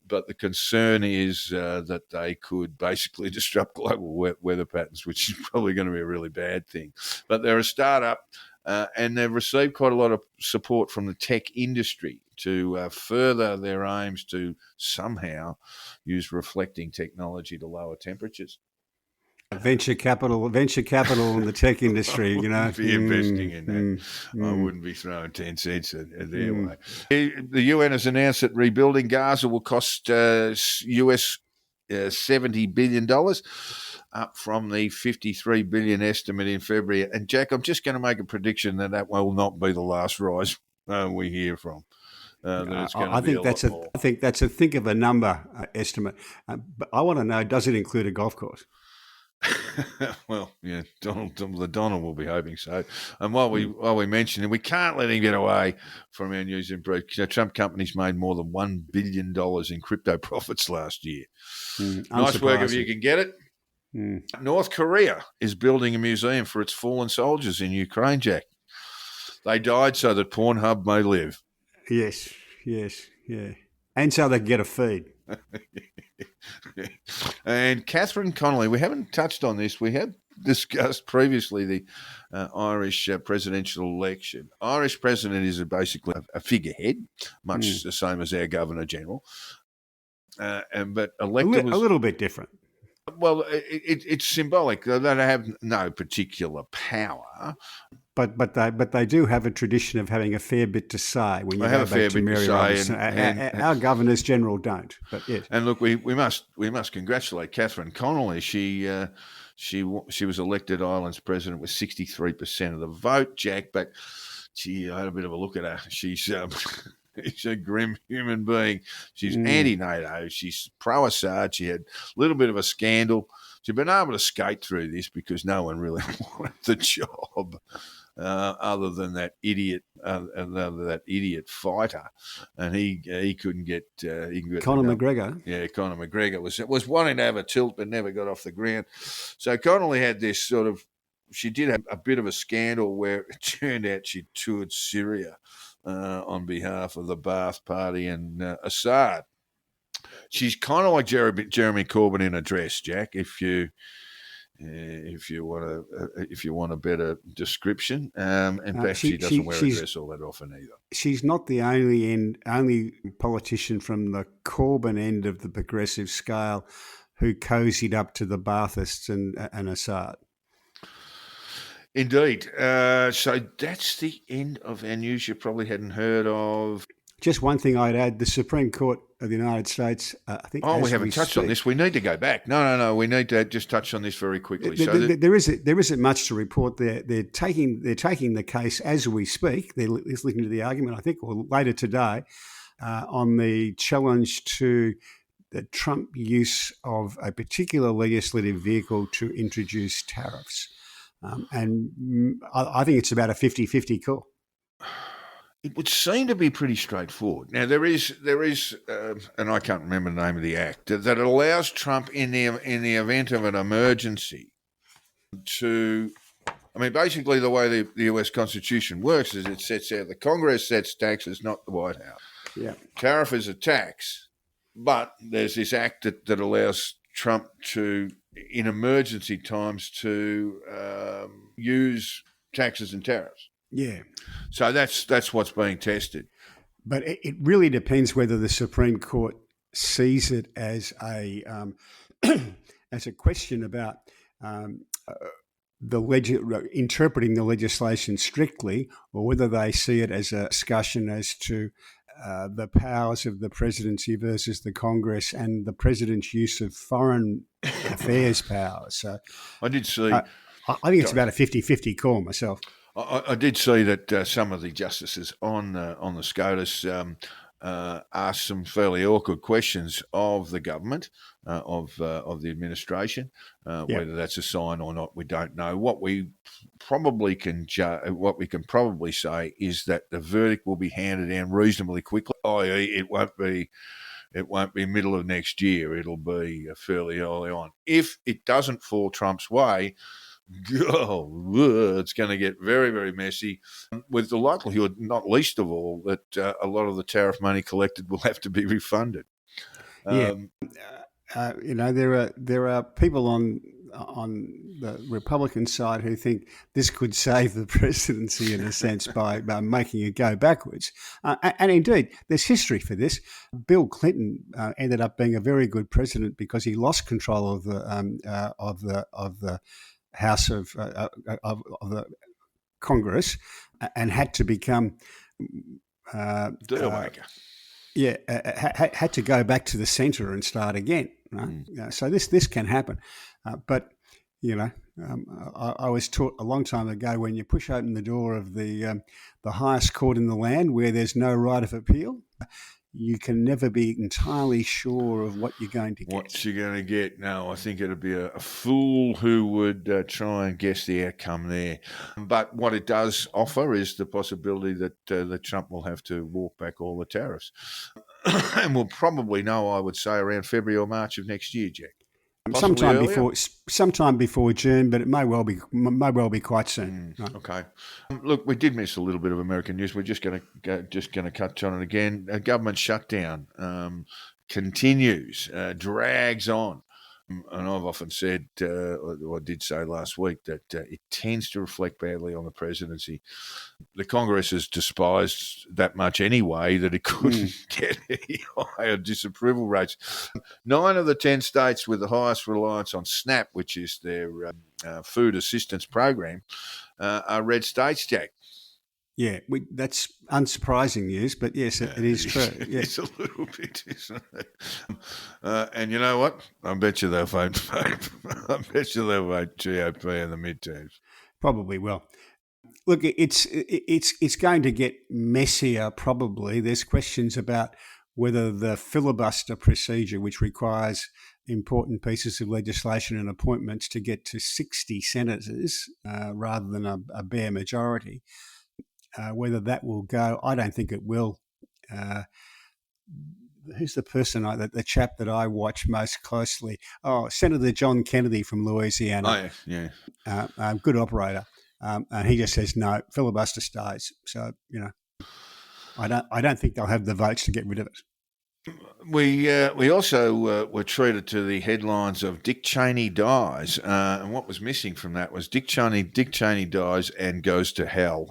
But the concern is that they could basically disrupt global weather patterns, which is probably going to be a really bad thing. But they're a startup. And they've received quite a lot of support from the tech industry to further their aims to somehow use reflecting technology to lower temperatures. Venture capital in the tech industry, you know. I wouldn't be investing in that. I wouldn't be throwing 10 cents at their way. The UN has announced that rebuilding Gaza will cost US $70 billion. Up from the $53 billion estimate in February. And Jack, I'm just going to make a prediction that will not be the last rise we hear from. I think that's a think of a number estimate. But I want to know, does it include a golf course? Well, yeah, Donald will be hoping so. And while we mention it, we can't let him get away from our news and brief. Trump companies made more than $1 billion in crypto profits last year. Nice work if you can get it. North Korea is building a museum for its fallen soldiers in Ukraine, Jack. They died so that Pornhub may live. Yes, yeah. And so they get a feed. And Catherine Connolly, we haven't touched on this. We have discussed previously the Irish presidential election. Irish president is basically a figurehead, much the same as our Governor General. But elected a little bit different. Well, it's symbolic. They don't have no particular power, but they do have a tradition of having a fair bit to say when you go back to Mary Robinson. Our governors general don't. But yes. And look, we must congratulate Catherine Connolly. She was elected Ireland's president with 63% of the vote, Jack. But I had a bit of a look at her. She's a grim human being. She's anti-NATO. She's pro-Assad. She had a little bit of a scandal. She's been able to skate through this because no one really wanted the job other than that idiot fighter. And he couldn't get... Conor McGregor. Yeah, Conor McGregor was wanting to have a tilt but never got off the ground. So Connolly had this sort of... She did have a bit of a scandal where it turned out she toured Syria on behalf of the Ba'ath Party and Assad. She's kind of like Jeremy Corbyn in a dress, Jack. If you want a better description, and perhaps she doesn't wear a dress all that often either. She's not the only politician from the Corbyn end of the progressive scale who cozied up to the Baathists and Assad. Indeed. So that's the end of our news you probably hadn't heard of. Just one thing I'd add, the Supreme Court of the United States, I think... we haven't touched on this. We need to go back. No. We need to just touch on this very quickly. There isn't much to report there. They're taking the case as we speak. They're listening to the argument, I think, or later today. on the challenge to the Trump use of a particular legislative vehicle to introduce tariffs. And I think it's about a 50-50 call. It would seem to be pretty straightforward. Now there is, and I can't remember the name of the act that allows Trump in the event of an emergency to. I mean, basically, the way the US Constitution works is it sets out the Congress sets taxes, not the White House. Yeah, tariff is a tax, but there's this act that allows Trump to, in emergency times, to use taxes and tariffs. Yeah. So that's what's being tested. But it really depends whether the Supreme Court sees it as a as a question about interpreting the legislation strictly, or whether they see it as a discussion as to the powers of the presidency versus the Congress and the president's use of foreign affairs powers. So I did see. I think it's about a 50-50 call myself. I did see that some of the justices on the SCOTUS asked some fairly awkward questions of the government, of the administration. Whether that's a sign or not, we don't know. What we probably can probably say is that the verdict will be handed down reasonably quickly. It won't be middle of next year. It'll be fairly early on. If it doesn't fall Trump's way, it's going to get very, very messy, with the likelihood, not least of all, that a lot of the tariff money collected will have to be refunded. There are people on the Republican side who think this could save the presidency in a sense by making it go backwards. And indeed, there's history for this. Bill Clinton ended up being a very good president because he lost control of the House of the Congress and had to become deal maker. Had to go back to the centre and start again. Right? So this can happen, but I was taught a long time ago, when you push open the door of the highest court in the land where there's no right of appeal, you can never be entirely sure of what you're going to get. What you're going to get? No, I think it'd be a fool who would try and guess the outcome there. But what it does offer is the possibility that Trump will have to walk back all the tariffs. And we'll probably know, I would say, around February or March of next year, Jack. Sometime before June, but it may well be quite soon. Right? Okay. Look, we did miss a little bit of American news. We're just going to touch on it again. A government shutdown continues, drags on. And I've often said, or I did say last week, that it tends to reflect badly on the presidency. The Congress has despised that much anyway that it couldn't get any higher disapproval rates. 9 of the 10 states with the highest reliance on SNAP, which is their food assistance program, are red states, Jack. Yeah, that's unsurprising news, but yes, it is true. It's a little bit, isn't it? And you know what? I bet you they'll vote GOP in the midterms. Probably will. Look, it's going to get messier. Probably there's questions about whether the filibuster procedure, which requires important pieces of legislation and appointments to get to 60 senators rather than a bare majority. Whether that will go, I don't think it will. Who's the person, the chap that I watch most closely? Oh, Senator John Kennedy from Louisiana. Oh, yeah. Good operator. And he just says, no, filibuster stays. So, I don't think they'll have the votes to get rid of it. We also were treated to the headlines of Dick Cheney dies. And what was missing from that was Dick Cheney dies and goes to hell.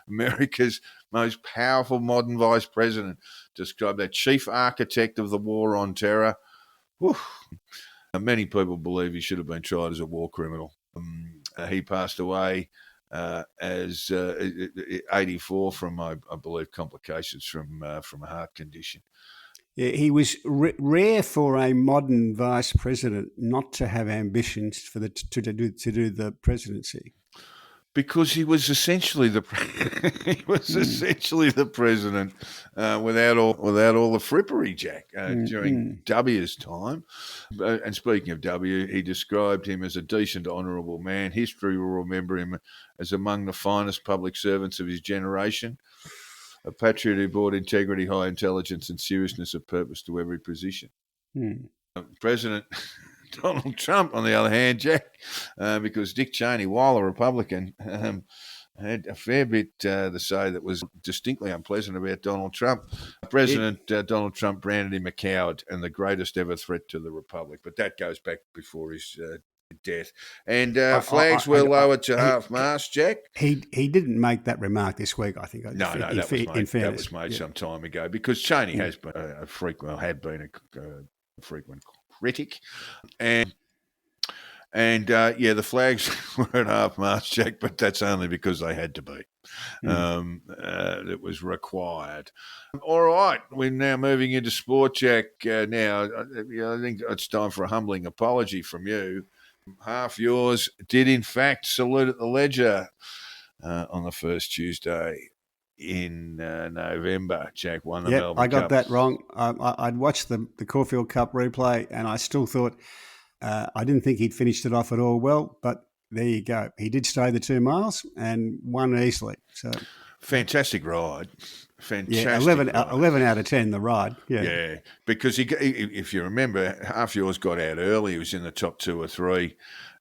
America's most powerful modern vice president, described that chief architect of the war on terror. Many people believe he should have been tried as a war criminal. He passed away as 84 from, I believe, complications from a heart condition. Yeah, he was rare for a modern vice president not to have ambitions to do the presidency. Because he was essentially the president without all the frippery, Jack, during W's time. And speaking of W, he described him as a decent, honourable man. History will remember him as among the finest public servants of his generation, a patriot who brought integrity, high intelligence, and seriousness of purpose to every position. President Donald Trump, on the other hand, Jack, because Dick Cheney, while a Republican, had a fair bit to say that was distinctly unpleasant about Donald Trump. President Donald Trump branded him a coward and the greatest ever threat to the Republic. But that goes back before his death. And flags were lowered to half-mast, Jack. He didn't make that remark this week, I think. No, that was made some time ago, because Cheney has been a frequent critic, and the flags were at half-mast, Jack, but that's only because they had to be. It was required. All right, we're now moving into sport, Jack. Now, I think it's time for a humbling apology from you. Half yours did, in fact, salute at the Ledger on the first Tuesday in November. Jack won the Melbourne Cup. I got that wrong. I'd watched the Caulfield Cup replay, and I still thought I didn't think he'd finished it off at all well, but there you go. He did stay the 2 miles and won easily. So fantastic ride. Fantastic. Yeah, 11 out of 10 the ride. Yeah, because if you remember, half yours got out early. He was in the top 2 or 3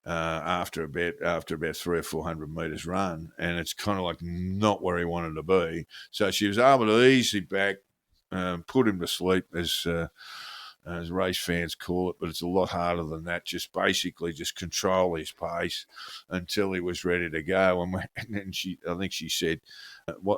after about 300 or 400 metres run, and it's kind of like not where he wanted to be. So she was able to ease him back, put him to sleep, as race fans call it, but it's a lot harder than that. Just basically control his pace until he was ready to go. And then I think she said,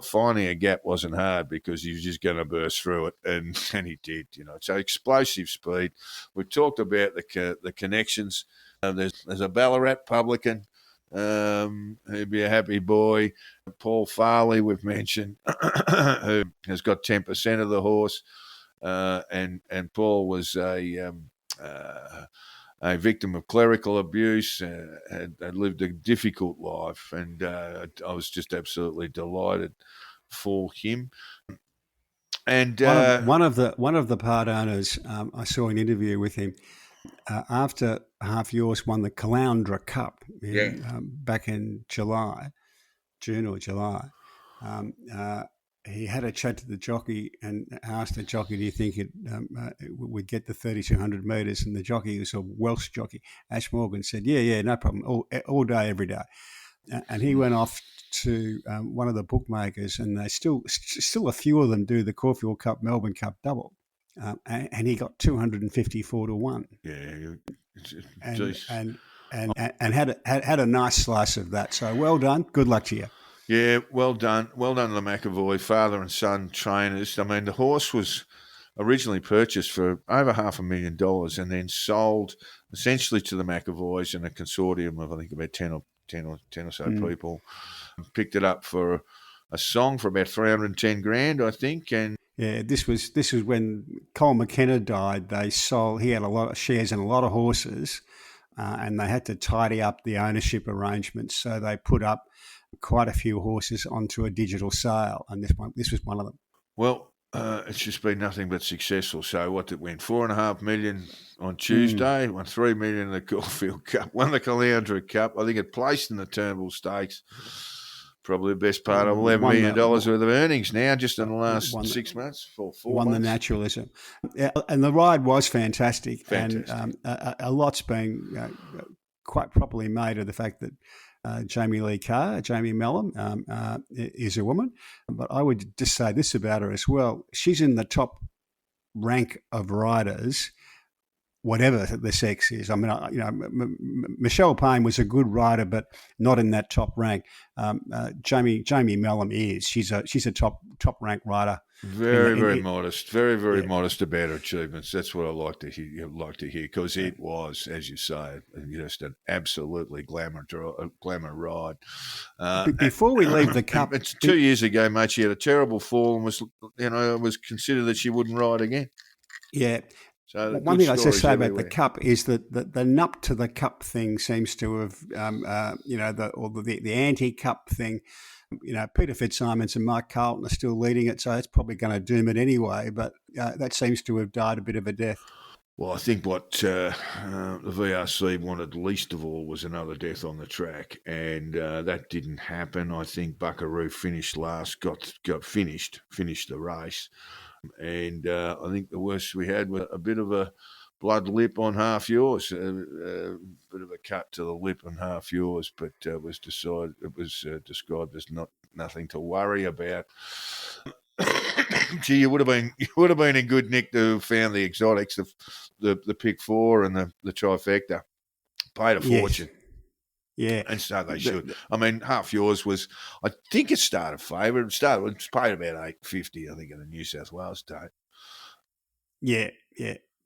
finding a gap wasn't hard because he was just going to burst through it, and he did. So explosive speed. We've talked about the connections. There's a Ballarat publican who'd be a happy boy. Paul Farley, we've mentioned, who has got 10% of the horse. And Paul was a victim of clerical abuse, had lived a difficult life, and I was just absolutely delighted for him. And one of the part owners, I saw an interview with him after Half Yours won the Caloundra Cup back in June or July. He had a chat to the jockey and asked the jockey, do you think it would get the 3,200 metres? And the jockey was a Welsh jockey, Ash Morgan, said, yeah, no problem, all day, every day. And he went off to one of the bookmakers, and they still a few of them do the Caulfield Cup, Melbourne Cup double. And he got 254 to 1. Yeah. And had a nice slice of that. So well done. Good luck to you. Yeah, well done. Well done to the McAvoy, father and son trainers. I mean, the horse was originally purchased for over $500,000 and then sold essentially to the McAvoys and a consortium of, I think, about 10 or so people. Picked it up for a song for about $310,000, I think. And yeah, this was when Cole McKenna died. He had a lot of shares in a lot of horses, and they had to tidy up the ownership arrangements. So they put up quite a few horses onto a digital sale, and this was one of them. Well, it's just been nothing but successful. So what did it win? $4.5 million on Tuesday, won $3 million in the Caulfield Cup, won the Caloundra Cup. I think it placed in the Turnbull Stakes. Probably the best part of $11 million worth of earnings now, just in the last 6 months, four won months. The naturalism. Yeah, and the ride was fantastic. And a lot's been quite properly made of the fact that Jamie Mellon, is a woman. But I would just say this about her as well. She's in the top rank of riders, whatever the sex is. I mean, Michelle Payne was a good rider, but not in that top rank. Jamie Mellon is. She's a top rank rider. Very modest. Very modest about her achievements. That's what I like to hear. Because it was, as you say, just an absolutely glamour ride. Before we leave the Cup, it's 2 years ago, mate. She had a terrible fall and was considered that she wouldn't ride again. Yeah. So One thing I was just say about everywhere. the cup is that the nup to the cup thing seems to have, the anti-cup thing. Peter Fitzsimons and Mark Carlton are still leading it, so it's probably going to doom it anyway. But that seems to have died a bit of a death. Well, I think what the VRC wanted least of all was another death on the track, and that didn't happen. I think Buckaroo finished last, got finished the race, and I think the worst we had was a bit of a blood lip on half yours, a bit of a cut to the lip on half yours, but it was described as nothing to worry about. Gee, you would have been in good nick to have found the exotics, the pick four and the trifecta. Paid a fortune. Yeah. And so they should. I mean, half yours was, I think it started favourite. It was paid about $8.50, I think, in the New South Wales state. Yeah.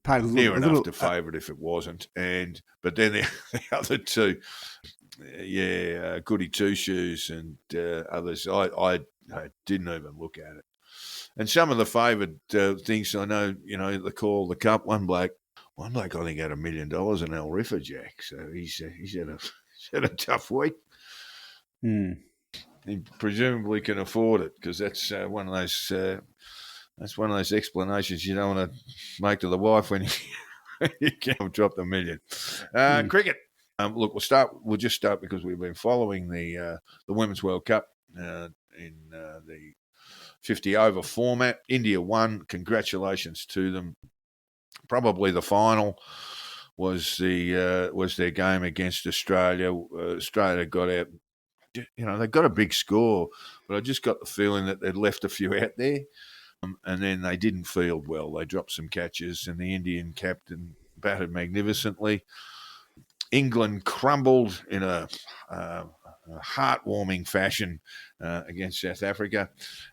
Paid near enough to favourite if it wasn't. But then the other two, Goody Two Shoes and others, I didn't even look at it. And some of the favoured things I know, the call, the cup, one bloke I think had $1 million in El Rifa, Jack. So he's had a tough week. He presumably can afford it because that's one of those explanations you don't want to make to the wife when you can't drop the $1 million. Cricket. Look, we'll just start because we've been following the Women's World Cup in the 50 over format. India won. Congratulations to them. Probably the final was their game against Australia. Australia got out. They got a big score, but I just got the feeling that they'd left a few out there, and then they didn't field well. They dropped some catches, and the Indian captain batted magnificently. England crumbled in a heartwarming fashion against South Africa,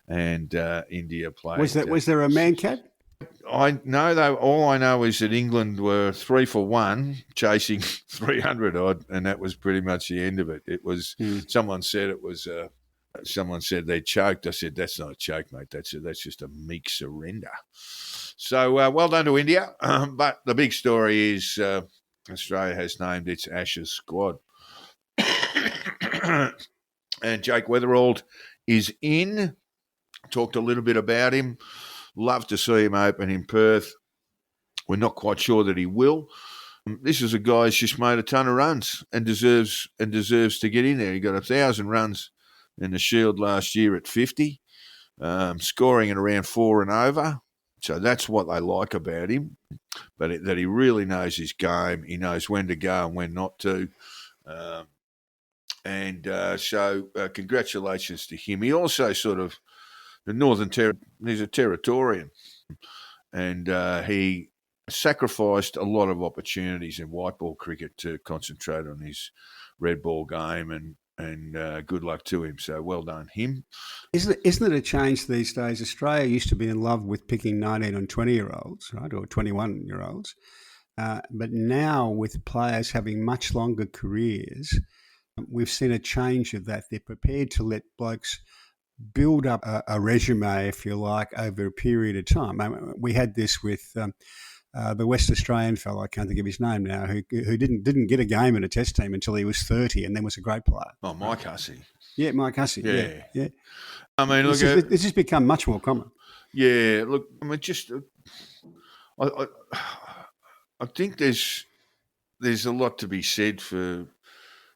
and India played. Was there a man cat? I know, though. All I know is that England were 3 for 1, chasing 300 odd, and that was pretty much the end of it. It was someone said they choked. I said that's not a choke, mate. That's just a meek surrender. So well done to India. But the big story is Australia has named its Ashes squad. And Jake Weatherald is in. Talked a little bit about him. Love to see him open in Perth. We're not quite sure that he will. This is a guy who's just made a ton of runs and deserves to get in there. He got 1,000 runs in the Shield last year at 50, scoring at around 4 and over. So that's what they like about him, but that he really knows his game. He knows when to go and when not to. So congratulations to him. He also sort of, he's a Territorian, and he sacrificed a lot of opportunities in white ball cricket to concentrate on his red ball game, and good luck to him. So well done him. Isn't it a change these days? Australia used to be in love with picking 19 and 20-year-olds, right, or 21-year-olds, but now with players having much longer careers, we've seen a change of that. They're prepared to let blokes build up a resume, if you like, over a period of time. We had this with the West Australian fellow, I can't think of his name now, who didn't get a game in a test team until he was 30 and then was a great player. Oh, Mike Hussey. Yeah, Mike Hussey. Yeah. I mean, look, this has become much more common. Yeah, look, I mean, just I think there's a lot to be said for.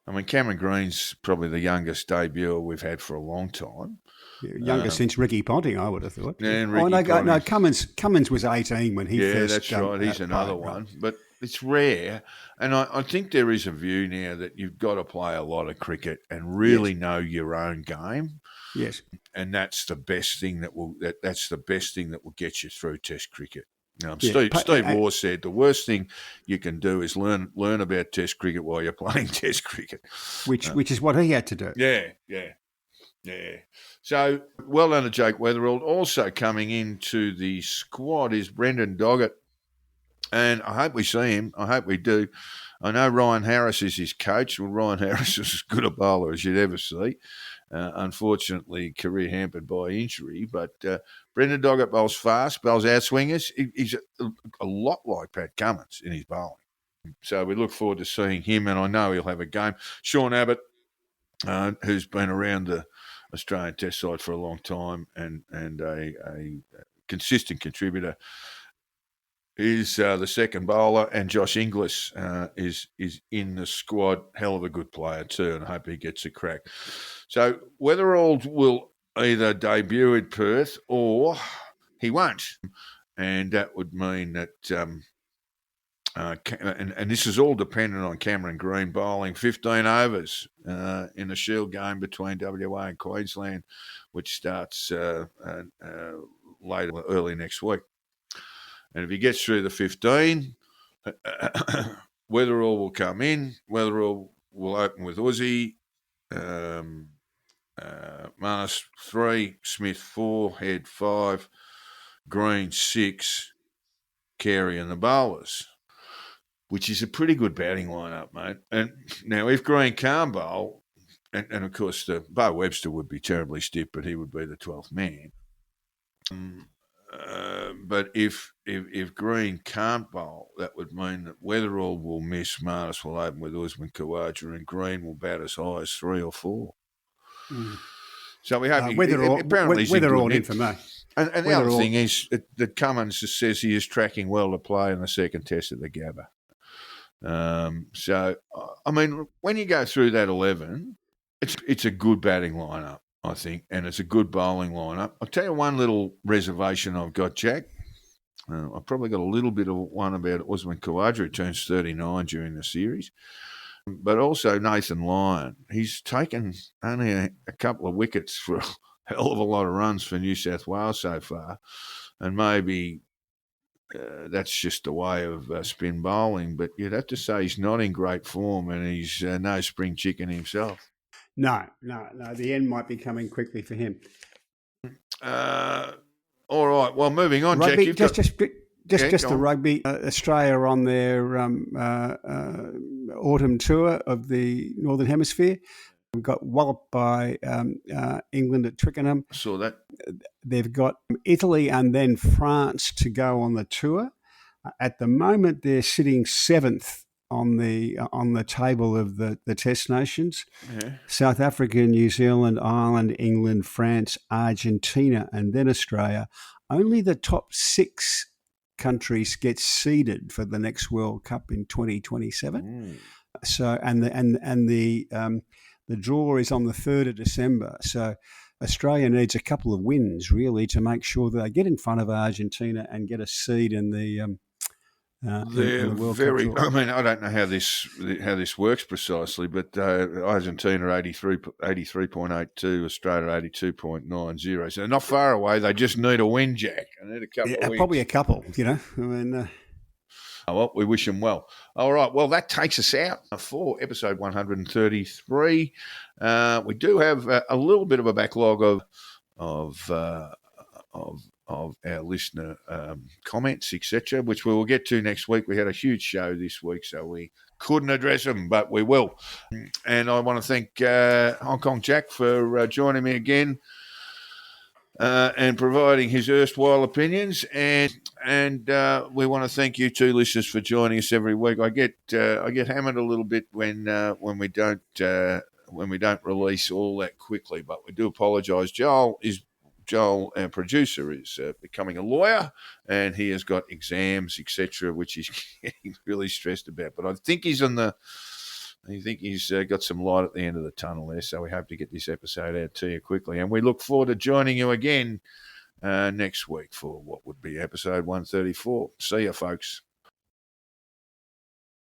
I mean, Cameron Green's probably the youngest debuter we've had for a long time. Younger since Ricky Ponting, I would have thought. Yeah, no, Cummins was 18 when he first. Yeah, that's right. He's another one. But it's rare. And I think there is a view now that you've got to play a lot of cricket and really know your own game. Yes. And that's the best thing that will get you through Test cricket. Steve Waugh said the worst thing you can do is learn about Test cricket while you're playing Test cricket, which is what he had to do. Yeah. So well done to Jake Weatherald. Also coming into the squad is Brendan Doggett, and I hope we see him. I hope we do. I know Ryan Harris is his coach. Well, Ryan Harris is as good a bowler as you'd ever see. Unfortunately, career hampered by injury, but Brendan Doggett bowls fast, bowls outswingers. He's a lot like Pat Cummins in his bowling. So we look forward to seeing him, and I know he'll have a game. Sean Abbott, who's been around the Australian Test side for a long time and a consistent contributor, is the second bowler, and Josh Inglis is in the squad. Hell of a good player too, and I hope he gets a crack. So Weatherald will either debut at Perth or he won't, and that would mean that. And this is all dependent on Cameron Green bowling 15 overs in the Shield game between WA and Queensland, which starts early next week. And if he gets through the 15, Weatherall will come in. Weatherall will open with Aussie, Marnus 3, Smith 4, Head 5, Green 6, Carey and the bowlers, which is a pretty good batting lineup, mate. And now if Green can't bowl, and of course Bo Webster would be terribly stiff, but he would be the 12th man. But if Green can't bowl, that would mean that Weatherall will miss, Marnus will open with Usman Khawaja, and Green will bat as high as 3 or 4. So we hope Weatherall in for me. And the other thing is that Cummins says he is tracking well to play in the second test at the Gabba. So, I mean, when you go through that 11, it's a good batting lineup, I think, and it's a good bowling lineup. I'll tell you one little reservation I've got, Jack. I've probably got a little bit of one about Usman Khawaja, who turns 39 during the series, but also Nathan Lyon. He's taken only a couple of wickets for a hell of a lot of runs for New South Wales so far, and maybe that's just the way of spin bowling, but you'd have to say he's not in great form, and he's no spring chicken himself. No. The end might be coming quickly for him. All right. Well, moving on, rugby, Jack. Just the rugby. Australia on their autumn tour of the Northern Hemisphere. We've got walloped by England at Twickenham. I saw that. They've got Italy and then France to go on the tour. At the moment, they're sitting 7th on the table of the Test nations. Yeah. South Africa, New Zealand, Ireland, England, France, Argentina, and then Australia. Only the top 6 countries get seeded for the next World Cup in 2027. So, the draw is on the 3rd of December. So Australia needs a couple of wins, really, to make sure that they get in front of Argentina and get a seed in the World Cup. I mean, I don't know how this works precisely, but Argentina 83.82, Australia 82.90. So they're not far away. They just need a win, Jack. They need a couple of wins. Probably a couple, you know. I mean... well, we wish them well. All right. Well, that takes us out for episode 133. We do have a little bit of a backlog of our listener comments, etc., which we will get to next week. We had a huge show this week, so we couldn't address them, but we will. And I want to thank Hong Kong Jack for joining me again. And providing his erstwhile opinions, and we want to thank you two listeners for joining us every week. I get hammered a little bit when we don't release all that quickly, but we do apologise. Joel, our producer, is becoming a lawyer, and he has got exams, etc., which he's getting really stressed about. But I think he's got some light at the end of the tunnel there, so we hope to get this episode out to you quickly. And we look forward to joining you again next week for what would be episode 134. See you, folks.